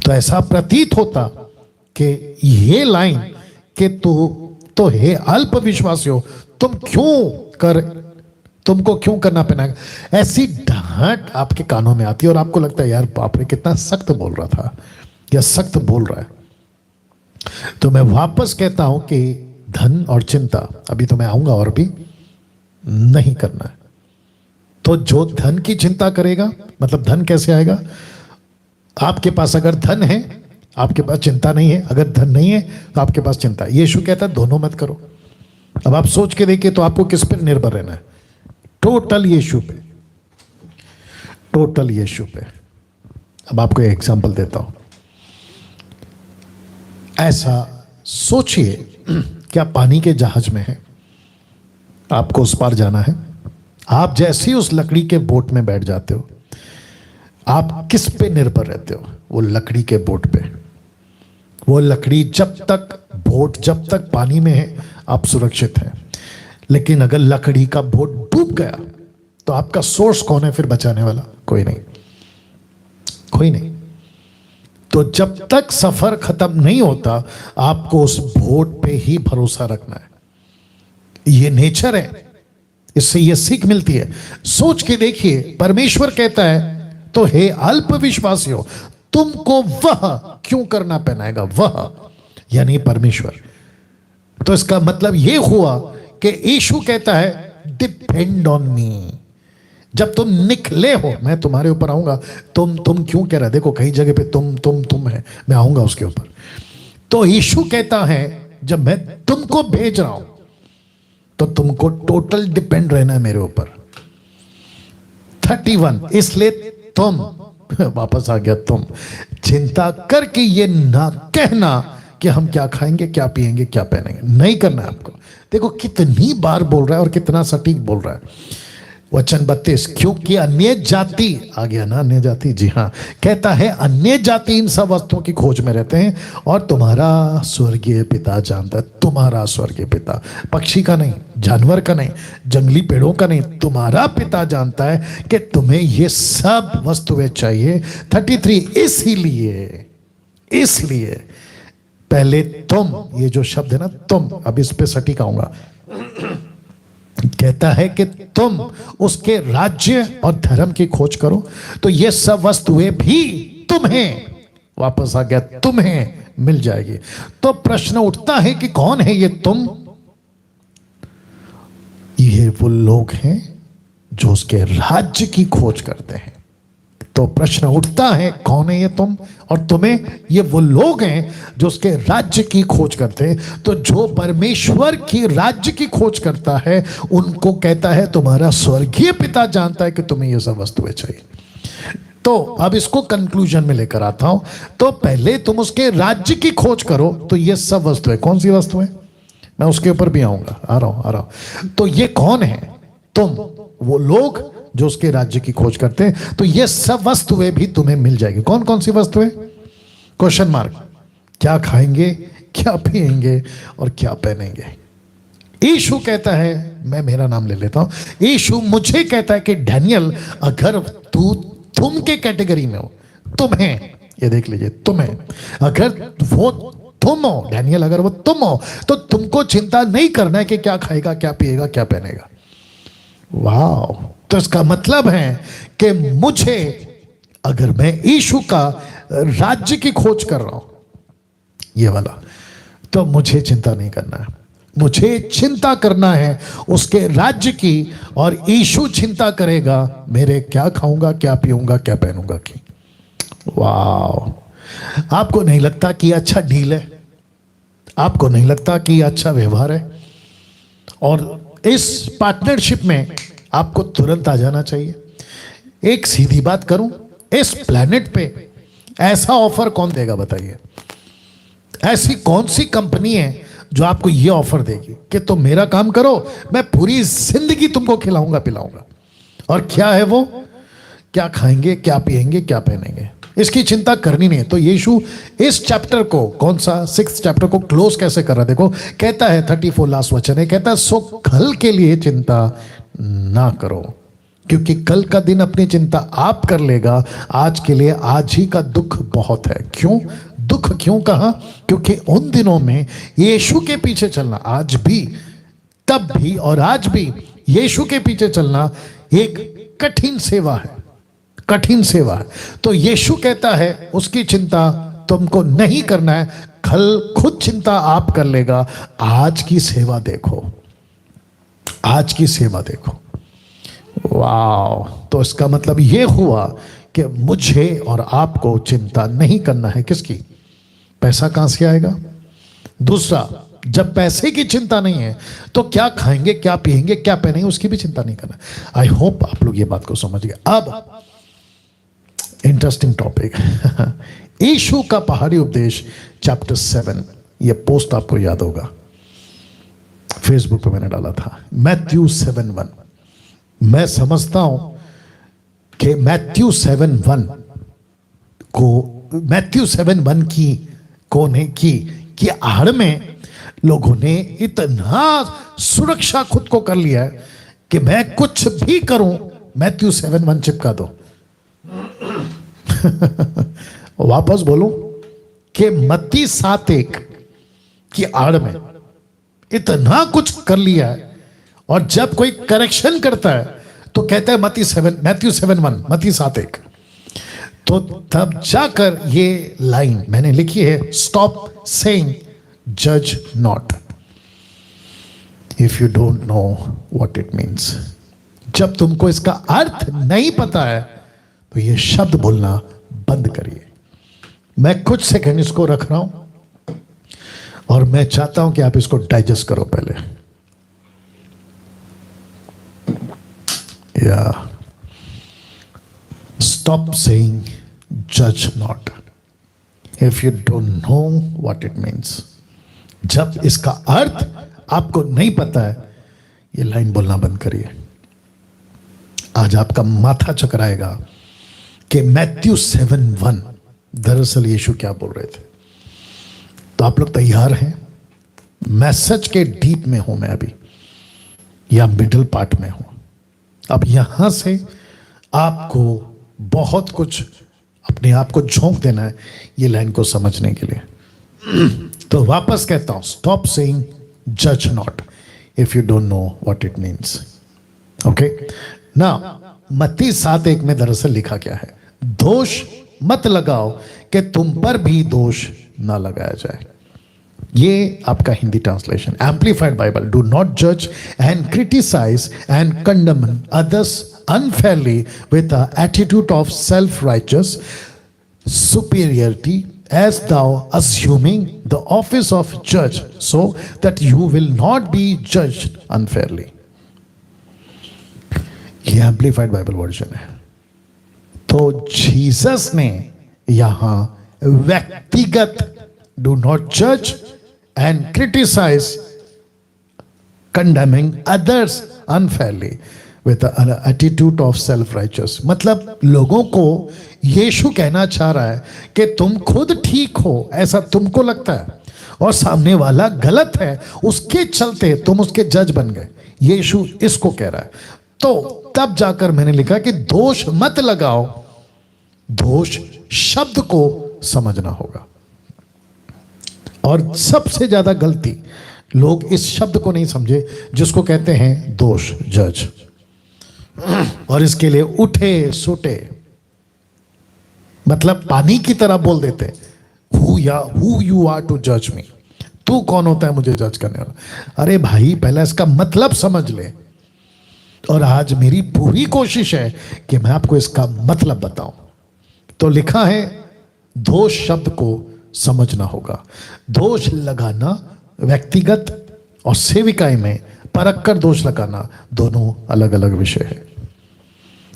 तो ऐसा प्रतीत होता कि ये लाइन कि तो हे अल्प विश्वासियों, तुमको क्यों करना पड़ेगा, ऐसी डांट आपके कानों में आती है और आपको लगता है यार बाप रे कितना सख्त बोल रहा था या सख्त बोल रहा है। तो मैं वापस कहता हूं कि धन और चिंता, अभी तो मैं आऊंगा, और भी नहीं करना है। तो जो धन की चिंता करेगा, मतलब धन कैसे आएगा? आपके पास अगर धन है आपके पास चिंता नहीं है, अगर धन नहीं है तो आपके पास चिंता है। यीशु कहता है दोनों मत करो। अब आप सोच के देखिए, तो आपको किस पर निर्भर रहना है? टोटल यीशु पे, टोटल यीशु पे। अब आपको एक एग्जांपल देता हूं। ऐसा सोचिए कि आप पानी के जहाज में हैं, आपको उस पार जाना है। आप जैसे ही उस लकड़ी के बोट में बैठ जाते हो, आप किस पे निर्भर रहते हो? वो लकड़ी के बोट पे। वो लकड़ी जब तक पानी में है आप सुरक्षित हैं, लेकिन अगर लकड़ी का बोट डूब गया तो आपका सोर्स कौन है फिर बचाने वाला? कोई नहीं, कोई नहीं। तो जब तक सफर खत्म नहीं होता आपको उस बोट पे ही भरोसा रखना है। ये नेचर है, इससे ये सीख मिलती है। सोच के देखिए, परमेश्वर कहता है तो हे अल्प विश्वासियों, तुमको वह क्यों करना पहनाएगा? वह यानी परमेश्वर। तो इसका मतलब यह हुआ कि यीशु कहता है डिपेंड ऑन मी। जब तुम निकले हो, मैं तुम्हारे ऊपर आऊंगा। तुम क्यों कह रहे? देखो कई जगह पे तुम है, मैं आऊंगा उसके ऊपर। तो यीशु कहता है जब मैं तुमको भेज रहा हूं तो तुमको टोटल डिपेंड रहना है मेरे ऊपर। 31, इसलिए तुम वापस आ गया, तुम चिंता करके ये ना कहना कि हम क्या खाएंगे, क्या पिएंगे, क्या पहनेंगे। नहीं करना है आपको। देखो कितनी बार बोल रहा है और कितना सटीक बोल रहा है। वचन 32, क्योंकि अन्य जाति, आ गया ना अन्य जाति, जी हाँ, कहता है अन्य जाति इन सब वस्तुओं की खोज में रहते हैं और तुम्हारा स्वर्गीय पिता जानता है। तुम्हारा स्वर्गीय पिता, पक्षी का नहीं, जानवर का नहीं, जंगली पेड़ों का नहीं, तुम्हारा पिता जानता है कि तुम्हें ये सब वस्तुएं चाहिए। 33, इसलिए पहले तुम, ये जो शब्द है ना तुम, अब इस पे सटीक आऊंगा, कहता है कि तुम उसके राज्य और धर्म की खोज करो तो ये सब वस्तुएं भी तुम्हें, वापस आ गया, तुम्हें मिल जाएगी। तो प्रश्न उठता है कि कौन है ये तुम? ये वो लोग हैं जो उसके राज्य की खोज करते हैं। तो प्रश्न उठता है कौन है ये तुम और तुम्हें? ये वो लोग हैं जो उसके राज्य की खोज करते हैं। तो जो परमेश्वर की राज्य की खोज करता है उनको कहता है तुम्हारा स्वर्गीय पिता जानता है कि तुम्हें ये सब वस्तुएं चाहिए। तो अब इसको कंक्लूजन में लेकर आता हूं। तो पहले तुम उसके राज्य की खोज करो तो ये सब वस्तुएं, कौन सी वस्तुएं? मैं उसके ऊपर भी आऊंगा, आ रहा हूं। तो ये कौन है तुम? वो लोग जो उसके राज्य की खोज करते हैं। तो ये सब वस्तुएं भी तुम्हें मिल जाएगी। कौन कौन सी वस्तुएं? Question mark. क्या खाएंगे, क्या पिएंगे और क्या पहनेंगे? यीशु कहता है, मैं मेरा नाम ले लेता हूं, यीशु मुझे कहता है कि डैनियल अगर तुम के कैटेगरी में हो, तुम्हें, ये देख लीजिए, तुम्हें, अगर वो तुम हो, डैनियल अगर वो तुम हो तो तुमको चिंता नहीं करना है कि क्या खाएगा, क्या पिएगा, क्या पहनेगा। वाह! तो इसका मतलब है कि मुझे, अगर मैं यीशु का राज्य की खोज कर रहा हूं, ये वाला, तो मुझे चिंता नहीं करना है। मुझे चिंता करना है उसके राज्य की, और यीशु चिंता करेगा मेरे क्या खाऊंगा, क्या पीऊंगा, क्या पहनूंगा की। वाह! आपको नहीं लगता कि अच्छा डील है? आपको नहीं लगता कि अच्छा व्यवहार है? और इस पार्टनरशिप में आपको तुरंत आ जाना चाहिए। एक सीधी बात करूं, इस प्लेनेट पे ऐसा ऑफर कौन देगा बताइए? ऐसी कौन सी कंपनी है जो आपको यह ऑफर देगी कि तुम मेरा काम करो, मैं पूरी जिंदगी तुमको खिलाऊंगा पिलाऊंगा? और क्या है वो? क्या खाएंगे, क्या पिएंगे, क्या पहनेंगे, इसकी चिंता करनी नहीं है। तो यीशु इस चैप्टर को, कौन सा 6th चैप्टर को क्लोज कैसे कर रहा है? देखो कहता है, 34 लास्ट वचन है, कहता है सो कल के लिए चिंता ना करो, क्योंकि कल का दिन अपनी चिंता आप कर लेगा। आज के लिए आज ही का दुख बहुत है। क्यों दुख, क्यों कहा? क्योंकि उन दिनों में यीशु के पीछे चलना, आज भी, तब भी और आज भी यीशु के पीछे चलना एक कठिन सेवा है, कठिन सेवा है। तो यीशु कहता है उसकी चिंता तुमको नहीं करना है, कल खुद चिंता आप कर लेगा। आज की सेवा देखो, आज की सेवा देखो। वाह! तो इसका मतलब यह हुआ कि मुझे और आपको चिंता नहीं करना है। किसकी? पैसा कहां से आएगा? दूसरा, जब पैसे की चिंता नहीं है तो क्या खाएंगे, क्या पिएंगे, क्या पहनेंगे, उसकी भी चिंता नहीं करना। आई होप आप लोग ये बात को समझ गए। अब इंटरेस्टिंग टॉपिक, यीशु का पहाड़ी उपदेश चैप्टर 7। ये पोस्ट आपको याद होगा, फेसबुक पे मैंने डाला था। मैथ्यू 7:1। मैं समझता हूं कि मैथ्यू 7:1 की कोने की आड़ में लोगों ने इतना सुरक्षा खुद को कर लिया है कि मैं कुछ भी करूं, मैथ्यू 7:1 चिपका दो। वापस बोलूं कि मत्ती 7:1 की आड़ में इतना कुछ कर लिया है, और जब कोई करेक्शन करता है तो कहता है मैथ्यू 7:1, मत्ती 7:1। तो तब जाकर ये लाइन मैंने लिखी है, स्टॉप सेइंग जज not if you don't know what it means. जब तुमको इसका अर्थ नहीं पता है तो ये शब्द बोलना बंद करिए। मैं कुछ सेकंड इसको रख रहा हूं और मैं चाहता हूं कि आप इसको डाइजेस्ट करो पहले। या स्टॉप सेइंग जज not if you don't know what it means. जब इसका अर्थ आपको नहीं पता है, ये लाइन बोलना बंद करिए। आज आपका माथा चकराएगा कि मैथ्यू 7:1 दरअसल यीशु क्या बोल रहे थे। तो आप लोग तैयार हैं? मैसेज के डीप में हूं मैं अभी, या मिडिल पार्ट में हूं। अब यहां से आपको बहुत कुछ अपने आप को झोंक देना है ये लाइन को समझने के लिए। तो वापस कहता हूं, स्टॉप सेइंग जज not if you don't know what it means. Okay ना, मत्ती 7:1 में दरअसल लिखा क्या है, दोष मत लगाओ कि तुम पर भी दोष ना लगाया जाए। ये आपका Hindi translation, amplified Bible. Do not जज and criticize and condemn others unfairly with an attitude of self-righteous superiority, as thou assuming the office of judge, so that you will not be judged unfairly. ये amplified Bible version है। तो Jesus ने यहां व्यक्तिगत do not जज and criticise condemning others unfairly with an attitude of self righteous, मतलब लोगों को यीशु कहना चाह रहा है कि तुम खुद ठीक हो ऐसा तुमको लगता है और सामने वाला गलत है, उसके चलते तुम उसके जज बन गए। यीशु इसको कह रहा है। तो तब जाकर मैंने लिखा कि दोष मत लगाओ, दोष शब्द को समझना होगा। और सबसे ज्यादा गलती लोग इस शब्द को नहीं समझे जिसको कहते हैं दोष, जज, और इसके लिए उठे सुटे, मतलब पानी की तरह बोल देते, हु यू आर टू जज मी, तू कौन होता है मुझे जज करने वाला। अरे भाई पहले इसका मतलब समझ ले। और आज मेरी पूरी कोशिश है कि मैं आपको इसका मतलब बताऊं। तो लिखा है दोष शब्द को समझना होगा। दोष लगाना व्यक्तिगत और सेविकाई में परख कर दोष लगाना दोनों अलग अलग विषय है,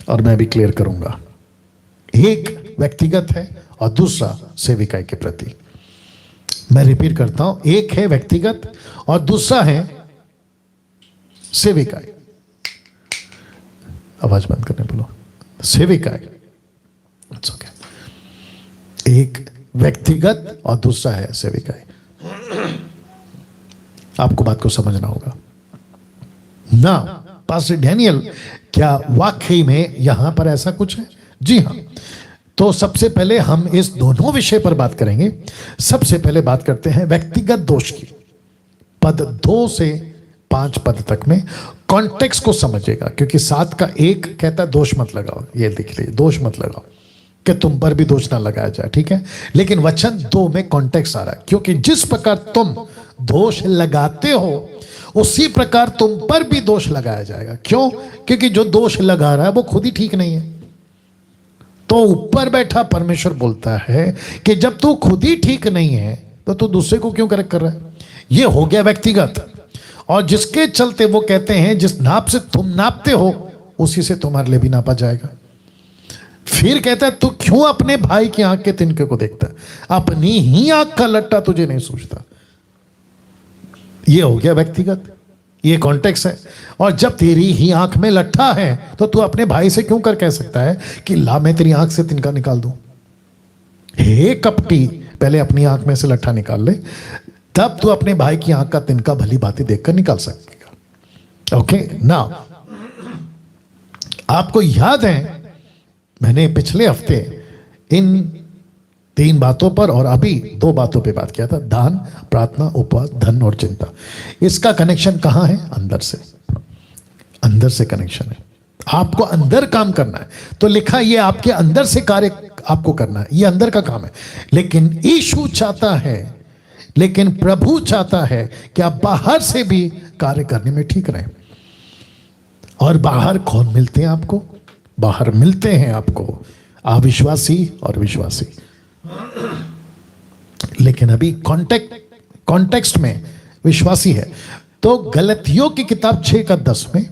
और मैं भी क्लियर करूंगा। एक व्यक्तिगत है और दूसरा सेविकाई के प्रति। मैं रिपीट करता हूं, एक है व्यक्तिगत और दूसरा है सेविकाई। आवाज बंद करने बोलो। सेविकाई, इट्स ओके। एक व्यक्तिगत और दूसरा है सेविकाई। आपको बात को समझना होगा ना। पास्टर डैनियल, क्या वाकई में यहां पर ऐसा कुछ है? जी हां। तो सबसे पहले हम इस दोनों विषय पर बात करेंगे। सबसे पहले बात करते हैं व्यक्तिगत दोष की। पद 2 से 5 पद तक में कॉन्टेक्स्ट को समझेगा, क्योंकि 7 का 1 कहता है दोष मत लगाओ। ये देख लीजिए, दोष मत लगाओ कि तुम पर भी दोष ना लगाया जाए, ठीक है। लेकिन वचन 2 में कॉन्टेक्स्ट आ रहा है, क्योंकि जिस प्रकार तुम दोष लगाते हो उसी प्रकार तुम पर भी दोष लगाया जाएगा। क्यों? क्योंकि जो दोष लगा रहा है वो खुद ही ठीक नहीं है। तो ऊपर बैठा परमेश्वर बोलता है कि जब तू खुद ही ठीक नहीं है तो तू दूसरे को क्यों करेक्ट कर रहा है। ये हो गया व्यक्तिगत। और जिसके चलते वो कहते हैं जिस नाप से तुम नापते हो उसी से तुम्हारे लिए भी नापा जाएगा। फिर कहता है तू क्यों अपने भाई की आंख के तिनके को देखता है, अपनी ही आंख का लट्टा तुझे नहीं सूझता। ये हो गया व्यक्तिगत, ये कॉन्टेक्स्ट है। और जब तेरी ही आंख में लट्ठा है तो तू अपने भाई से क्यों कर कह सकता है कि ला मैं तेरी आंख से तिनका निकाल दूं। हे कपटी, पहले अपनी आंख में से लट्ठा निकाल ले, तब तू अपने भाई की आंख का तिनका भली बातें देखकर निकाल सकेगा। ओके ना। आपको याद है मैंने पिछले हफ्ते इन 3 बातों पर और अभी 2 बातों पे बात किया था, दान, प्रार्थना, उपवास, धन और चिंता। इसका कनेक्शन कहां है? अंदर से, अंदर से कनेक्शन है। आपको अंदर काम करना है। तो लिखा ये आपके अंदर से कार्य आपको करना है, ये अंदर का काम है। लेकिन यीशु चाहता है, लेकिन प्रभु चाहता है कि आप बाहर से भी कार्य करने में ठीक रहें। और बाहर कौन मिलते हैं आपको? बाहर मिलते हैं आपको अविश्वासी और विश्वासी। लेकिन अभी कॉन्टेक्स्ट में विश्वासी है। तो गलतियों की किताब 6:10 में,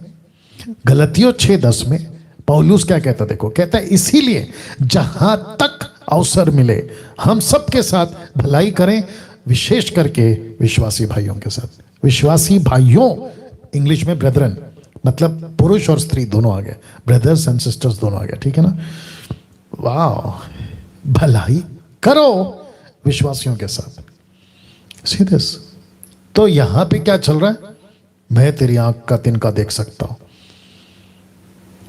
गलतियों 6:10 में पौलुस क्या कहता, देखो, कहता है इसीलिए जहां तक अवसर मिले हम सबके साथ भलाई करें, विशेष करके विश्वासी भाइयों के साथ। विश्वासी भाइयों इंग्लिश में ब्रदरन, मतलब पुरुष और स्त्री दोनों आ गए, ब्रदर्स एंड सिस्टर्स दोनों आ गए, ठीक है ना। वाह, भलाई करो विश्वासियों के साथ। सीधे। तो यहां पे क्या चल रहा है? मैं तेरी आंख का तिनका देख सकता हूं,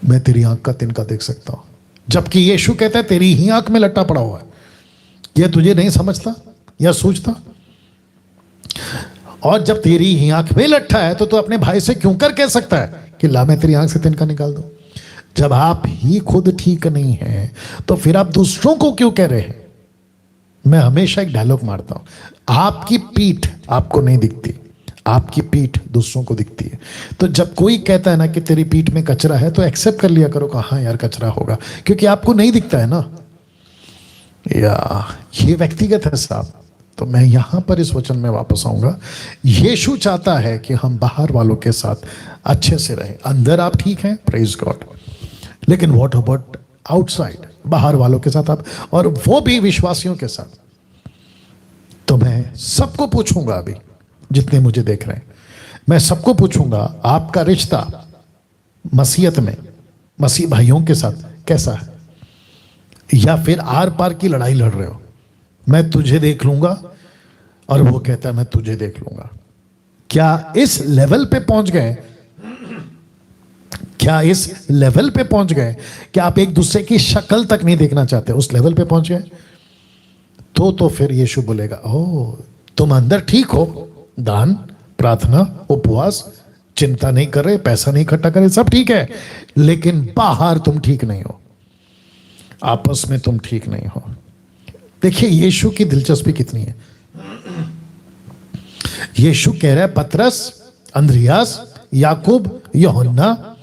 मैं तेरी आंख का तिनका देख सकता हूं। जबकि यीशु कहता है तेरी ही आंख में लट्टा पड़ा हुआ है, यह तुझे नहीं समझता या सोचता। और जब तेरी ही आंख में लट्ठा है तो तू अपने भाई से क्यों कर कह सकता है कि ला मैं तेरी आंख से तिनका निकाल दूं? जब आप ही खुद ठीक नहीं है तो फिर आप दूसरों को क्यों कह रहे हैं? मैं हमेशा एक डायलॉग मारता हूं, आपकी पीठ आपको नहीं दिखती, आपकी पीठ दूसरों को दिखती है। तो जब कोई कहता है ना कि तेरी पीठ में कचरा है, तो एक्सेप्ट कर लिया करो कि हाँ यार कचरा होगा, क्योंकि आपको नहीं दिखता है ना। या ये व्यक्तिगत है साहब। तो मैं यहां पर इस वचन में वापस आऊंगा। यीशु चाहता है कि हम बाहर वालों के साथ अच्छे से रहें। अंदर आप ठीक हैं, प्रेज गॉड, लेकिन व्हाट अबाउट आउटसाइड, बाहर वालों के साथ आप, और वो भी विश्वासियों के साथ। तो मैं सबको पूछूंगा, अभी जितने मुझे देख रहे हैं, मैं सबको पूछूंगा आपका रिश्ता मसीहत में मसीह भाइयों के साथ कैसा है? या फिर आर पार की लड़ाई लड़ रहे हो, मैं तुझे देख लूंगा और वो कहता है मैं तुझे देख लूंगा। क्या इस लेवल पे पहुंच गए? क्या इस लेवल पे पहुंच गए कि आप एक दूसरे की शक्ल तक नहीं देखना चाहते? उस लेवल पे पहुंच गए तो फिर यीशु बोलेगा, ओ तुम अंदर ठीक हो, दान, प्रार्थना, उपवास, चिंता नहीं कर रहे, पैसा नहीं इकट्ठा कर रहे, सब ठीक है, लेकिन बाहर तुम ठीक नहीं हो, आपस में तुम ठीक नहीं हो। देखिए यीशु की दिलचस्पी कितनी है। यीशु कह रहा है पतरस, अंद्रियास, याकूब, यूहन्ना,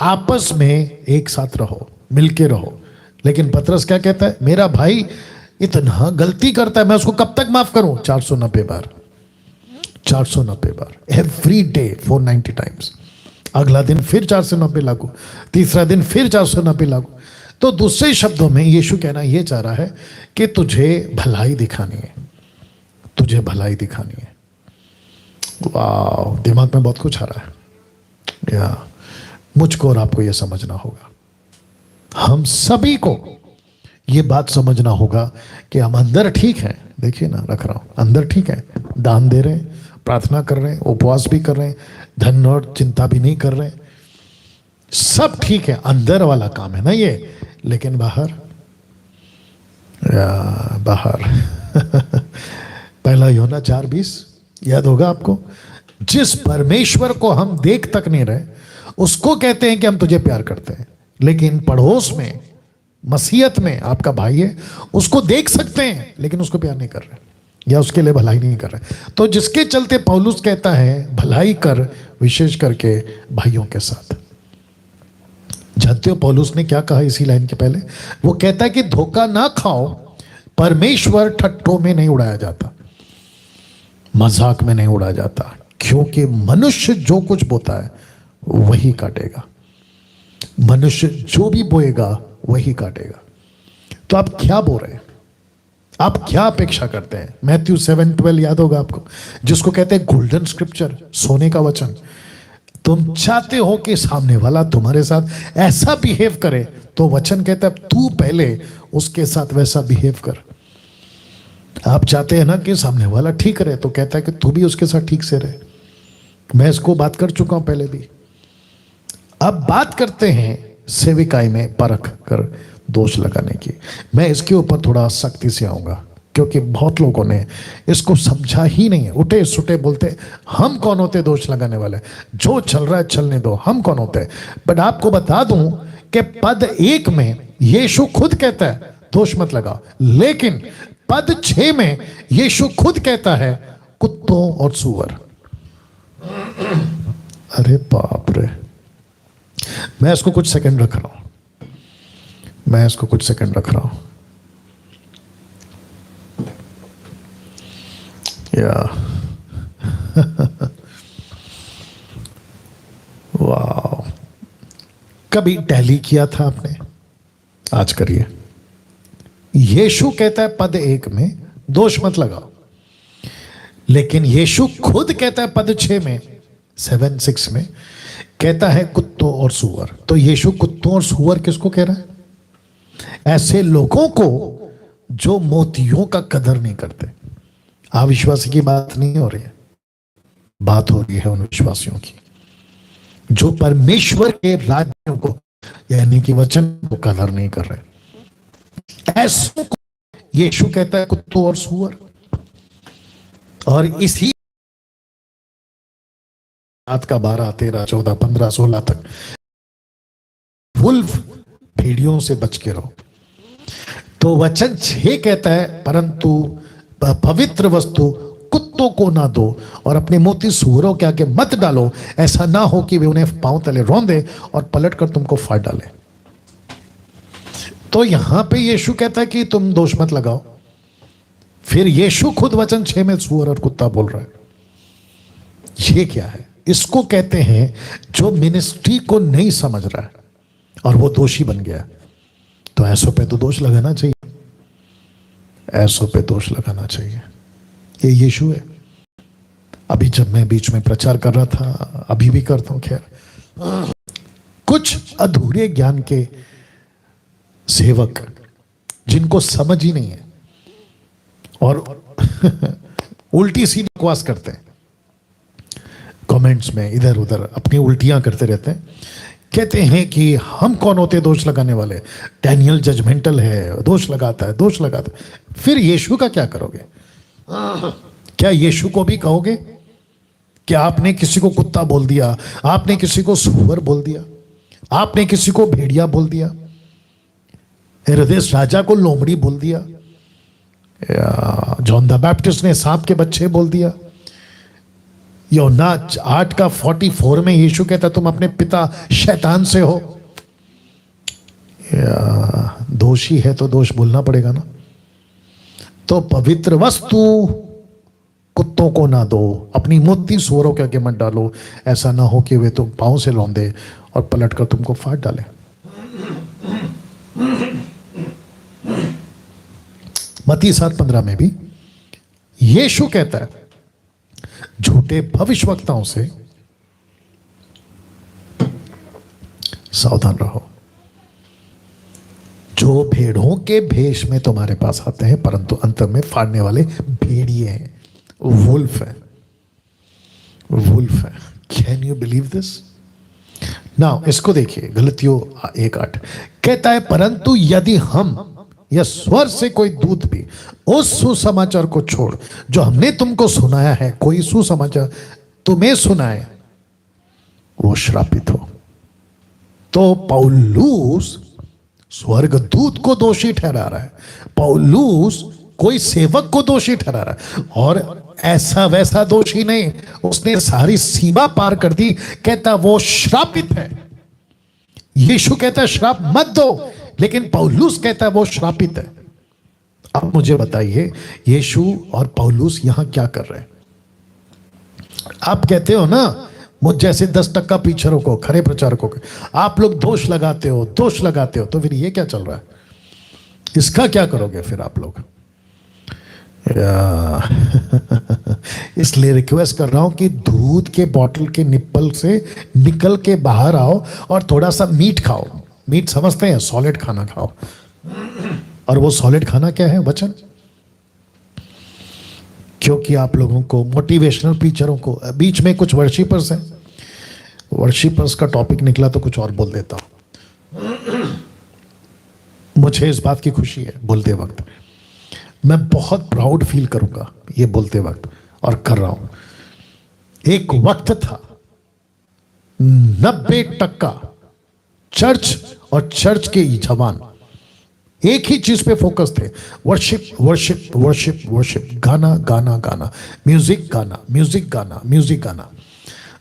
आपस में एक साथ रहो, मिलके रहो। लेकिन पतरस क्या कहता है? मेरा भाई इतना गलती करता है, मैं उसको कब तक माफ करूं? 490 बार, 490 बार, एवरी डे 490 टाइम्स। अगला दिन फिर 490 लागू, तीसरा दिन फिर 490 लागू। तो दूसरे शब्दों में यीशु कहना यह चाह रहा है कि तुझे भलाई दिखानी है, तुझे भलाई दिखानी है। वाह, दिमाग में बहुत कुछ आ रहा है। या मुझको और आपको यह समझना होगा, हम सभी को यह बात समझना होगा कि हम अंदर ठीक हैं। देखिए ना, रख रहा हूं, अंदर ठीक है, दान दे रहे हैं, प्रार्थना कर रहे हैं, उपवास भी कर रहे हैं, धन और चिंता भी नहीं कर रहे हैं, सब ठीक है, अंदर वाला काम है ना ये। लेकिन बाहर, बाहर पहला यूहन्ना 4:20 याद होगा आपको। जिस परमेश्वर को हम देख तक नहीं रहे उसको कहते हैं कि हम तुझे प्यार करते हैं, लेकिन पड़ोस में, मसीहत में आपका भाई है, उसको देख सकते हैं लेकिन उसको प्यार नहीं कर रहे या उसके लिए भलाई नहीं कर रहे। तो जिसके चलते पौलुस कहता है भलाई कर, विशेष करके भाइयों के साथ। जानते हो पौलुस ने क्या कहा इसी लाइन के पहले? वो कहता है कि धोखा ना खाओ, परमेश्वर ठट्ठों में नहीं उड़ाया जाता, मजाक में नहीं उड़ाया जाता, क्योंकि मनुष्य जो कुछ बोता है वही काटेगा, मनुष्य जो भी बोएगा वही काटेगा। तो आप क्या बोल रहे हैं? आप क्या अपेक्षा करते हैं? मैथ्यू 7:12 याद होगा आपको, जिसको कहते हैं गोल्डन स्क्रिप्चर, सोने का वचन। तुम चाहते हो कि सामने वाला तुम्हारे साथ ऐसा बिहेव करे, तो वचन कहता है तू पहले उसके साथ वैसा बिहेव कर। आप चाहते हैं ना कि सामने वाला ठीक रहे, तो कहता है कि तू भी उसके साथ ठीक से रहे। मैं इसको बात कर चुका हूं पहले भी। अब बात करते हैं सेविकाई में परख कर दोष लगाने की। मैं इसके ऊपर थोड़ा सख्ती से आऊंगा, क्योंकि बहुत लोगों ने इसको समझा ही नहीं है। उठे सुटे बोलते हम कौन होते दोष लगाने वाले, जो चल रहा है चलने दो, हम कौन होते। बट आपको बता दूं कि पद 1 में यीशु खुद कहता है दोष मत लगाओ, लेकिन पद 6 में यीशु खुद कहता है कुत्तों और सूअर। अरे बाप रे, मैं इसको कुछ सेकंड रख रहा हूं, मैं इसको कुछ सेकंड रख रहा हूं। या वाह, कभी टैली किया था आपने? आज करिए। यीशु कहता है पद 1 में दोष मत लगाओ, लेकिन यीशु खुद कहता है पद 6 में 7:6 में कहता है कुत्तों और सूअर। तो यीशु कुत्तों और सूअर किसको कह रहा है? ऐसे लोगों को जो मोतियों का कदर नहीं करते। अविश्वासी की बात नहीं हो रही है, बात हो रही है उन विश्वासियों की जो परमेश्वर के राज्य को यानी कि वचन को कदर नहीं कर रहे। ऐसों को यीशु कहता है कुत्तों और सूअर। और इसी रात का 12, 13, 14, 15, 16 तक वुल्फ भेड़ियों से बच के रहो। तो वचन 6 कहता है परंतु पवित्र वस्तु कुत्तों को ना दो और अपने मोती सूअरों के आगे मत डालो, ऐसा ना हो कि वे उन्हें पांव तले रौंदे और पलटकर तुमको फाड़ डाले। तो यहां पे यीशु कहता है कि तुम दोष मत लगाओ, फिर यीशु खुद वचन 6 में सूअर और कुत्ता बोल रहा है। ये क्या है? इसको कहते हैं जो मिनिस्ट्री को नहीं समझ रहा है और वो दोषी बन गया। तो ऐसों पे तो दोष लगाना चाहिए, ऐसों पे दोष लगाना चाहिए। ये यीशु है। अभी जब मैं बीच में प्रचार कर रहा था, अभी भी करता हूं, खैर कुछ अधूरे ज्ञान के सेवक जिनको समझ ही नहीं है और उल्टी सीधी बकवास करते हैं, कमेंट्स में इधर उधर अपनी उल्टियां करते रहते हैं। कहते हैं कि हम कौन होते दोष लगाने वाले, डैनियल जजमेंटल है, दोष लगाता है, दोष लगाता है। फिर यीशु का क्या करोगे? क्या यीशु को भी कहोगे कि आपने किसी को कुत्ता बोल दिया, आपने किसी को सूअर बोल दिया, आपने किसी को भेड़िया बोल दिया, हेरोदेस राजा को लोमड़ी बोल दिया, जॉन द बैप्टिस्ट ने सांप के बच्चे बोल दिया। यूहन्ना 8:44 में यीशु कहता तुम अपने पिता शैतान से हो। दोषी है तो दोष बोलना पड़ेगा ना। तो पवित्र वस्तु कुत्तों को ना दो, अपनी मोती सूअरों के आगे मत डालो, ऐसा ना हो कि वे तुम पांव से लौंदे और पलटकर तुमको फाड़ डाले। मत्ती 7:15 में भी यीशु कहता है झूठे भविष्यवक्ताओं से सावधान रहो, जो भेड़ों के भेष में तुम्हारे पास आते हैं परंतु अंत में फाड़ने वाले भेड़िए हैं, वुल्फ है, वुल्फ है। Can you believe this? Now इसको देखिए, गलतियों 1:8 कहता है परंतु यदि हम या स्वर से कोई दूत भी उस सुसमाचार को छोड़ जो हमने तुमको सुनाया है, कोई सुसमाचार तुम्हें सुनाए, वो श्रापित हो। तो पौलुस स्वर्गदूत को दोषी ठहरा रहा है, पौलुस कोई सेवक को दोषी ठहरा रहा है, और ऐसा वैसा दोषी नहीं, उसने सारी सीमा पार कर दी। कहता वो श्रापित है। यीशु कहता है श्राप मत दो, लेकिन पौलुस कहता है वो श्रापित है। अब मुझे बताइए यीशु और पौलुस यहां क्या कर रहे हैं? आप कहते हो ना मुझ जैसे 10% पीछरों को, खरे प्रचारकों को आप लोग दोष लगाते हो, दोष लगाते हो, तो फिर ये क्या चल रहा है? इसका क्या करोगे फिर आप लोग? इसलिए रिक्वेस्ट कर रहा हूं कि दूध के बॉटल के निप्पल से निकल के बाहर आओ और थोड़ा सा मीट खाओ। मीट समझते हैं, सॉलिड खाना खाओ। और वो सॉलिड खाना क्या है? वचन। क्योंकि आप लोगों को मोटिवेशनल टीचरों को, बीच में कुछ वर्शिपर्स हैं, वर्शिपर्स का टॉपिक निकला तो कुछ और बोल देता हूं। मुझे इस बात की खुशी है बोलते वक्त। मैं बहुत प्राउड फील करूंगा ये बोलते वक्त, और कर रहा हूं। एक वक्त था 90% चर्च और चर्च के जवान एक ही चीज पे फोकस थे, वर्शिप वर्शिप वर्शिप वर्शिप, गाना गाना गाना, म्यूजिक गाना म्यूजिक गाना म्यूजिक गाना।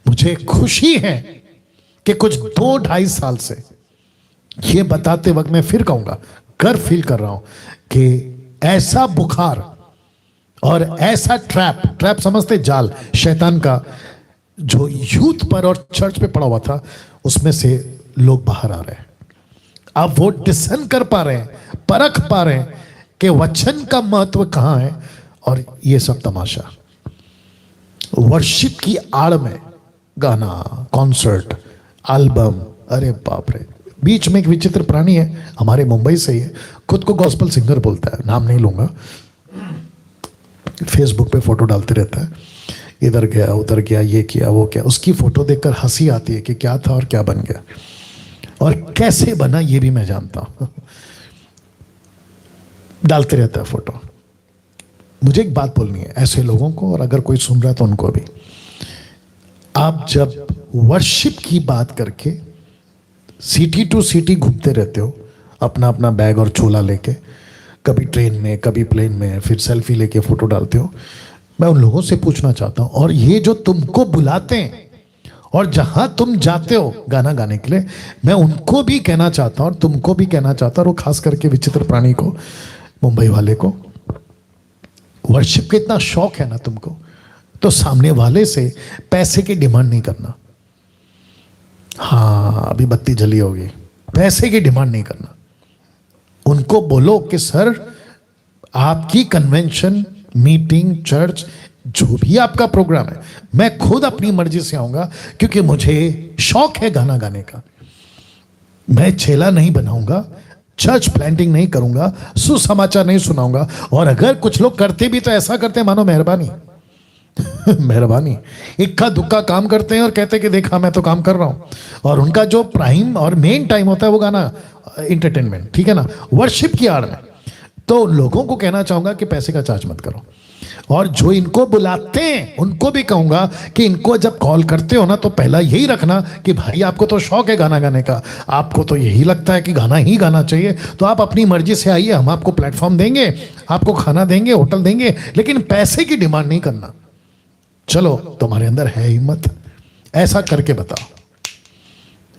मुझे खुशी है कि कुछ 2-2.5 साल से ये बताते वक्त मैं फिर कहूंगा, गर्व फील कर रहा हूं कि ऐसा बुखार और ऐसा ट्रैप समझते, जाल शैतान का जो यूथ पर और चर्च पे पड़ा हुआ था, उसमें से लोग बाहर आ रहे हैं। अब वो डिसन कर पा रहे हैं, परख पा रहे हैं कि वचन का महत्व कहां है। और ये सब तमाशा वर्शिप की आड़ में गाना, कॉन्सर्ट, एल्बम, अरे बाप रे। बीच में एक विचित्र प्राणी है, हमारे मुंबई से ही है, खुद को गॉस्पेल सिंगर बोलता है, नाम नहीं लूंगा, फेसबुक पे फोटो डालते रहता है, इधर गया उधर गया, ये किया वो किया। उसकी फोटो देखकर हंसी आती है कि क्या था और क्या बन गया, और कैसे बना ये भी मैं जानता हूं। डालते रहता है फोटो। मुझे एक बात बोलनी है ऐसे लोगों को, और अगर कोई सुन रहा है तो उनको भी, आप जब वर्शिप की बात करके सिटी टू सिटी घूमते रहते हो अपना अपना बैग और झोला लेके, कभी ट्रेन में कभी प्लेन में, फिर सेल्फी लेके फोटो डालते हो, मैं उन लोगों से पूछना चाहता हूं, और ये जो तुमको बुलाते हैं और जहां तुम जाते हो गाना गाने के लिए, मैं उनको भी कहना चाहता हूं और तुमको भी कहना चाहता हूं, और खास करके विचित्र प्राणी को, मुंबई वाले को, वर्शिप का इतना शौक है ना तुमको, तो सामने वाले से पैसे की डिमांड नहीं करना। हाँ अभी बत्ती जली होगी, पैसे की डिमांड नहीं करना। उनको बोलो कि सर आपकी कन्वेंशन, मीटिंग, चर्च, जो भी आपका प्रोग्राम है, मैं खुद अपनी मर्जी से आऊंगा, क्योंकि मुझे शौक है गाना गाने का। मैं चेला नहीं बनाऊंगा, चर्च प्लांटिंग नहीं करूंगा, सुसमाचार नहीं सुनाऊंगा, और अगर कुछ लोग करते भी तो ऐसा करते हैं मानो मेहरबानी। मेहरबानी, इक्का दुक्का काम करते हैं और कहते हैं कि देखा मैं तो काम कर रहा हूं, और उनका जो प्राइम और मेन टाइम होता है वो गाना, एंटरटेनमेंट, ठीक है ना, वर्शिप की आड़ में। तो लोगों को कहना चाहूंगा कि पैसे का चार्ज मत करो, और जो इनको बुलाते हैं उनको भी कहूंगा कि इनको जब कॉल करते हो ना, तो पहला यही रखना कि भाई आपको तो शौक है गाना गाने का, आपको तो यही लगता है कि गाना ही गाना चाहिए, तो आप अपनी मर्जी से आइए, हम आपको प्लेटफॉर्म देंगे, आपको खाना देंगे, होटल देंगे, लेकिन पैसे की डिमांड नहीं करना। चलो तुम्हारे अंदर है हिम्मत, ऐसा करके बताओ।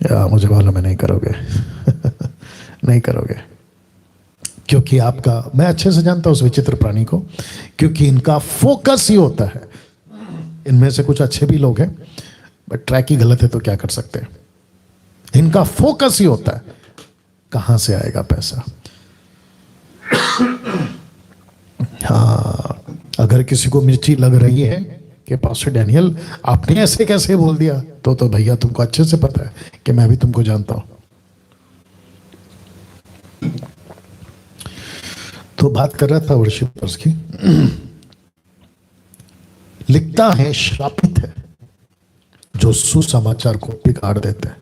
या मुझे मालूम है नहीं करोगे। नहीं करोगे, क्योंकि आपका, मैं अच्छे से जानता हूं उस विचित्र प्राणी को, क्योंकि इनका फोकस ही होता है। इनमें से कुछ अच्छे भी लोग हैं, बट ट्रैक ही गलत है तो क्या कर सकते हैं। इनका फोकस ही होता है कहां से आएगा पैसा। हाँ, अगर किसी को मिर्ची लग रही है कि पास्टर डैनियल आपने ऐसे कैसे बोल दिया, तो भैया तुमको अच्छे से पता है कि मैं भी तुमको जानता हूं। तो बात कर रहा था वर्शिपर्स की। लिखता है श्रापित है जो सुसमाचार को बिगाड़ देते हैं।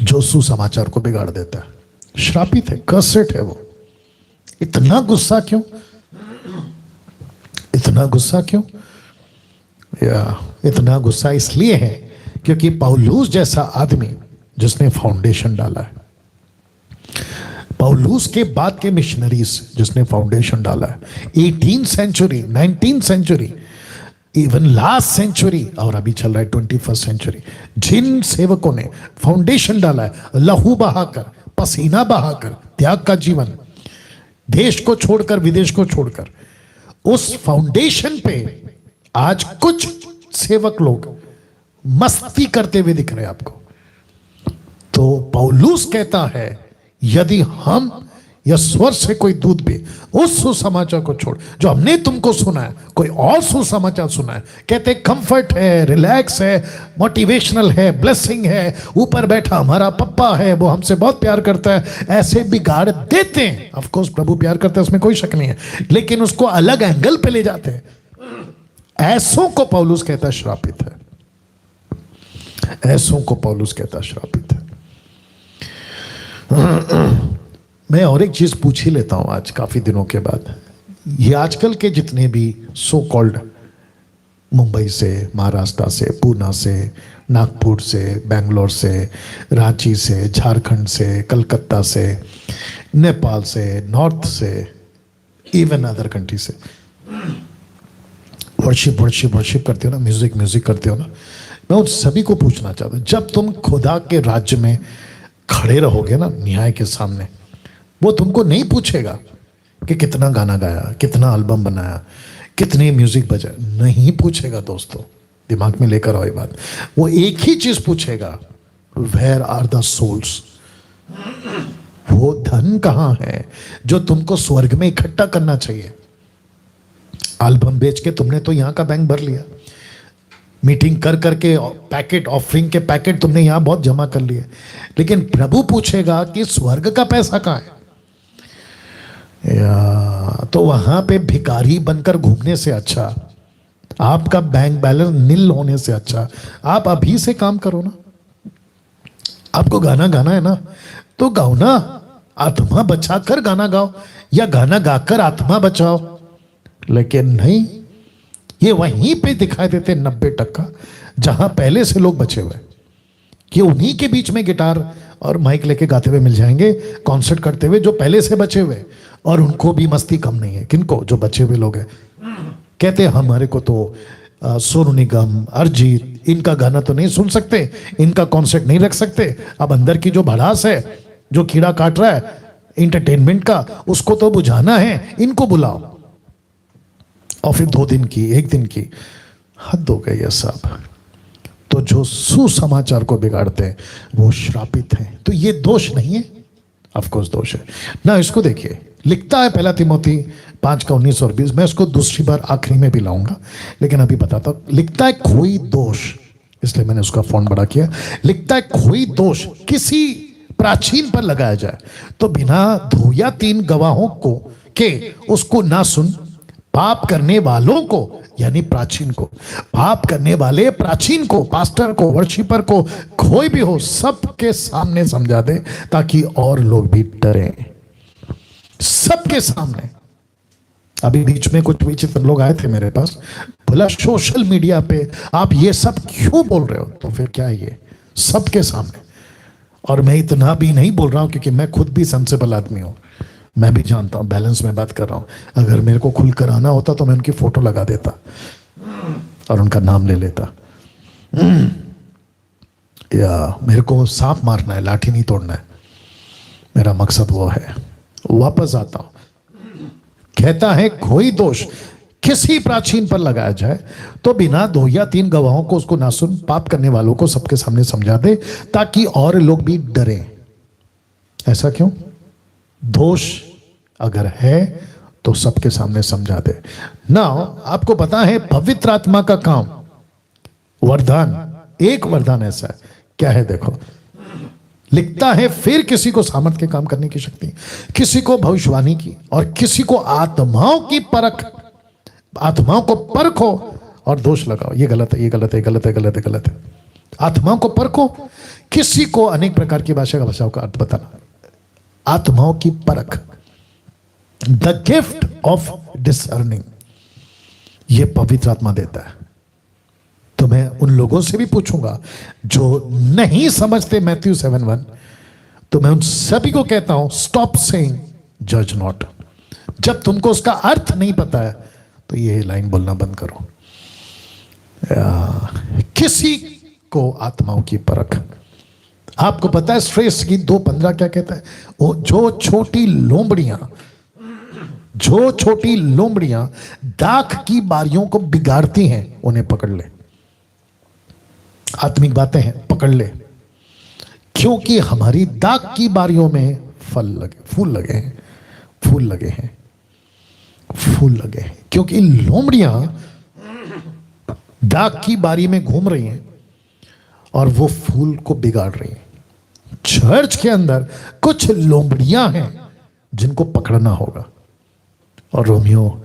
जो सुसमाचार को बिगाड़ देता है श्रापित है, कर्सेड है वो। इतना गुस्सा क्यों, इतना गुस्सा क्यों? या इतना गुस्सा इसलिए है क्योंकि पौलुस जैसा आदमी जिसने फाउंडेशन डाला है, पौलुस के बाद के मिशनरीज जिसने फाउंडेशन डाला है, 18th century, 19th century, even last century, और अभी चल रहा है 21st सेंचुरी, जिन सेवकों ने फाउंडेशन डाला है, लहू बहाकर, पसीना बहाकर, त्याग का जीवन, देश को छोड़कर, विदेश को छोड़कर, उस फाउंडेशन पे आज कुछ सेवक लोग मस्ती करते हुए दिख रहे हैं आपको। तो पौलुस कहता है यदि हम या स्वर से कोई दूध भी उस सुसमाचार को छोड़ जो हमने तुमको सुना है, कोई और सुसमाचार सुना है, कहते कंफर्ट है, रिलैक्स है, मोटिवेशनल है, ब्लेसिंग है, ऊपर बैठा हमारा पप्पा है, वो हमसे बहुत प्यार करता है, ऐसे बिगाड़ देते हैं। ऑफ कोर्स प्रभु प्यार करते हैं, उसमें कोई शक नहीं है, लेकिन उसको अलग एंगल पे ले जाते हैं। ऐसों को पौलुस कहता श्रापित है, ऐसों को पौलुस कहता श्रापित है। मैं और एक चीज पूछ ही लेता हूं आज काफी दिनों के बाद। ये आजकल के जितने भी सो कॉल्ड मुंबई से, महाराष्ट्र से, पूना से, नागपुर से, बेंगलोर से, रांची से, झारखंड से, कलकत्ता से, नेपाल से, नॉर्थ से, इवन अदर कंट्री से वर्शिप वर्शिप वर्शिप करते हो ना, म्यूजिक म्यूजिक करते हो ना, मैं उन सभी को पूछना चाहता हूं, जब तुम खुदा के राज्य में खड़े रहोगे ना न्याय के सामने, वो तुमको नहीं पूछेगा कि कितना गाना गाया, कितना एल्बम बनाया, कितने म्यूजिक बजा, नहीं पूछेगा दोस्तों। दिमाग में लेकर आओ ये बात। वो एक ही चीज पूछेगा, वेयर आर द सोल्स? वो धन कहां है जो तुमको स्वर्ग में इकट्ठा करना चाहिए? एल्बम बेच के तुमने तो यहां का बैंक भर लिया, मीटिंग कर करके पैकेट, ऑफरिंग के पैकेट तुमने यहां बहुत जमा कर लिए, लेकिन प्रभु पूछेगा कि स्वर्ग का पैसा कहां है? या तो वहां पे भिखारी बनकर घूमने से अच्छा, आपका बैंक बैलेंस नील होने से अच्छा, आप अभी से काम करो ना। आपको गाना गाना है ना, तो गाओ ना, आत्मा बचाकर गाना गाओ, या गाना गाकर आत्मा बचाओ। लेकिन नहीं, ये वहीं पे दिखाई देते 90% जहां पहले से लोग बचे हुए, कि उन्हीं के बीच में गिटार और माइक लेके गाते हुए मिल जाएंगे, कॉन्सर्ट करते हुए, जो पहले से बचे हुए, और उनको भी मस्ती कम नहीं है। किनको? जो बचे हुए लोग हैं। कहते हैं हमारे को तो सोनू निगम, अरिजीत, इनका गाना तो नहीं सुन सकते, इनका कॉन्सर्ट नहीं रख सकते। अब अंदर की जो भड़ास है, जो कीड़ा काट रहा है इंटरटेनमेंट का, उसको तो बुझाना है, इनको बुलाओ। और फिर 2 दिन की, 1 दिन की, हद हो गई है साहब। तो जो सुसमाचार को बिगाड़ते हैं वो श्रापित हैं। तो ये दोष नहीं है? ऑफ कोर्स दोष है ना। इसको देखिए, लिखता है 1 तिमोथी 5:19 और 20। मैं इसको दूसरी बार आखिरी में भी लाऊंगा, लेकिन अभी बताता हूं। लिखता है कोई दोष, इसलिए मैंने उसका फॉन्ट बड़ा किया। लिखता है कोई दोष किसी प्राचीन पर लगाया जाए तो बिना 2 या 3 गवाहों को के उसको ना सुन, पाप करने वालों को, यानी प्राचीन को, पाप करने वाले प्राचीन को, पास्टर को, वर्शिपर को, कोई भी हो, सबके सामने समझा दे, ताकि और लोग भी डरें। सबके सामने। अभी बीच में कुछ विचित्र लोग आए थे मेरे पास, बोला सोशल मीडिया पे आप ये सब क्यों बोल रहे हो? तो फिर क्या है ये? सबके सामने। और मैं इतना भी नहीं बोल रहा हूं क्योंकि मैं खुद भी सेंसिबल आदमी हूं, मैं भी जानता हूं, बैलेंस में बात कर रहा हूं। अगर मेरे को खुलकर आना होता तो मैं उनकी फोटो लगा देता और उनका नाम ले लेता। या मेरे को सांप मारना है, लाठी नहीं तोड़ना है, मेरा मकसद वो है। वापस आता हूं, कहता है कोई दोष किसी प्राचीन पर लगाया जाए तो बिना 2 या 3 गवाहों को उसको ना सुन, पाप करने वालों को सबके सामने समझा दे, ताकि और लोग भी डरें। ऐसा क्यों? दोष अगर है तो सबके सामने समझा दे ना। आपको पता है पवित्र आत्मा का काम, वरदान, एक वरदान ऐसा है, क्या है देखो। लिखता है फिर किसी को सामर्थ के काम करने की शक्ति, किसी को भविष्यवाणी की, और किसी को आत्माओं की परख, आत्माओं को परखो और दोष लगाओ। ये गलत है, ये गलत है, गलत है, गलत है, गलत है। आत्माओं को परखो, किसी को अनेक प्रकार की भाषाओं का अर्थ बताना, आत्माओं की परख, द गिफ्ट ऑफ डिसर्निंग, ये पवित्र आत्मा देता है। तो मैं उन लोगों से भी पूछूंगा जो नहीं समझते मैथ्यू 7:1, तो मैं उन सभी को कहता हूं स्टॉप सेइंग जज नॉट। जब तुमको उसका अर्थ नहीं पता है तो ये लाइन बोलना बंद करो। किसी को आत्माओं की परख। आपको पता है श्रेष्ठ गीत 2:15 क्या कहता है? वो जो छोटी लोमड़ियां दाख की बारियों को बिगाड़ती हैं, उन्हें पकड़ ले। आत्मिक बातें हैं, पकड़ ले, क्योंकि हमारी दाख की बारियों में फूल लगे हैं, क्योंकि लोमड़ियां दाख की बारी में घूम रही हैं और वो फूल को बिगाड़ रही हैं। चर्च के अंदर कुछ लोमड़ियां हैं जिनको पकड़ना होगा। और रोमियो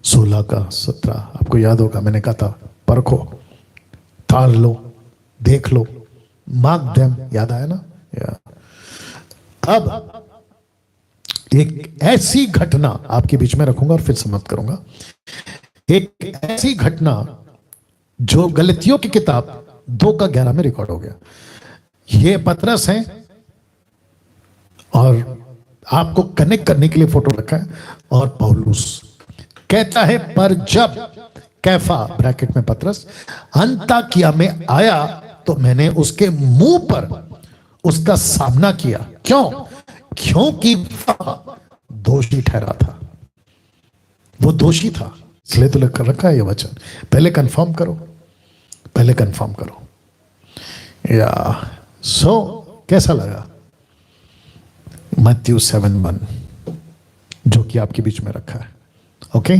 16:17 आपको याद होगा, मैंने कहा था परखो, ताड़ लो, देख लो, मार्क देम, याद आया ना? अब एक ऐसी घटना आपके बीच में रखूंगा और फिर समाप्त करूंगा। एक ऐसी घटना जो गलतियों की किताब 2:11 में रिकॉर्ड हो गया। ये पतरस है और आपको कनेक्ट करने के लिए फोटो रखा है। और पौलुस कहता है, पर जब कैफा ब्रैकेट में पतरस अंताकिया में आया तो मैंने उसके मुंह पर उसका सामना किया। क्यों? क्योंकि वह दोषी ठहरा था। वो दोषी था, इसलिए तो लिख रखा है ये वचन। पहले कंफर्म करो, पहले कंफर्म करो। या कैसा लगा मत्ती 7:1 जो कि आपके बीच में रखा है? ओके,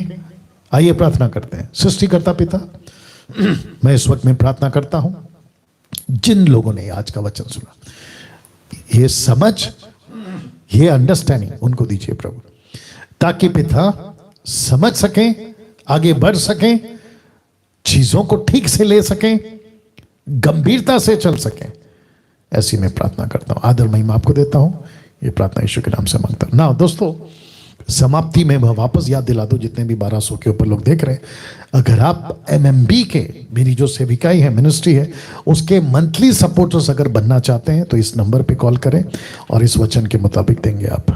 आइए प्रार्थना करते हैं। सृष्टिकर्ता पिता, मैं इस वक्त में प्रार्थना करता हूं जिन लोगों ने आज का वचन सुना, ये समझ, ये अंडरस्टैंडिंग उनको दीजिए प्रभु, ताकि पिता समझ सकें, आगे बढ़ सकें, चीजों को ठीक से ले सकें, गंभीरता से चल सकें। ऐसी मैं प्रार्थना करता हूं। आदर महिमा आपको देता हूं। ये प्रार्थना यीशु के नाम से मांगता हूं। ना दोस्तों, समाप्ति में वह वापस याद दिला दो जितने भी 1200 के ऊपर लोग देख रहे हैं, अगर आप MMB के, मेरी जो सेविकाई है, मिनिस्ट्री है, उसके मंथली सपोर्टर्स अगर बनना चाहते हैं तो इस नंबर पे कॉल करें और इस वचन के मुताबिक देंगे आप।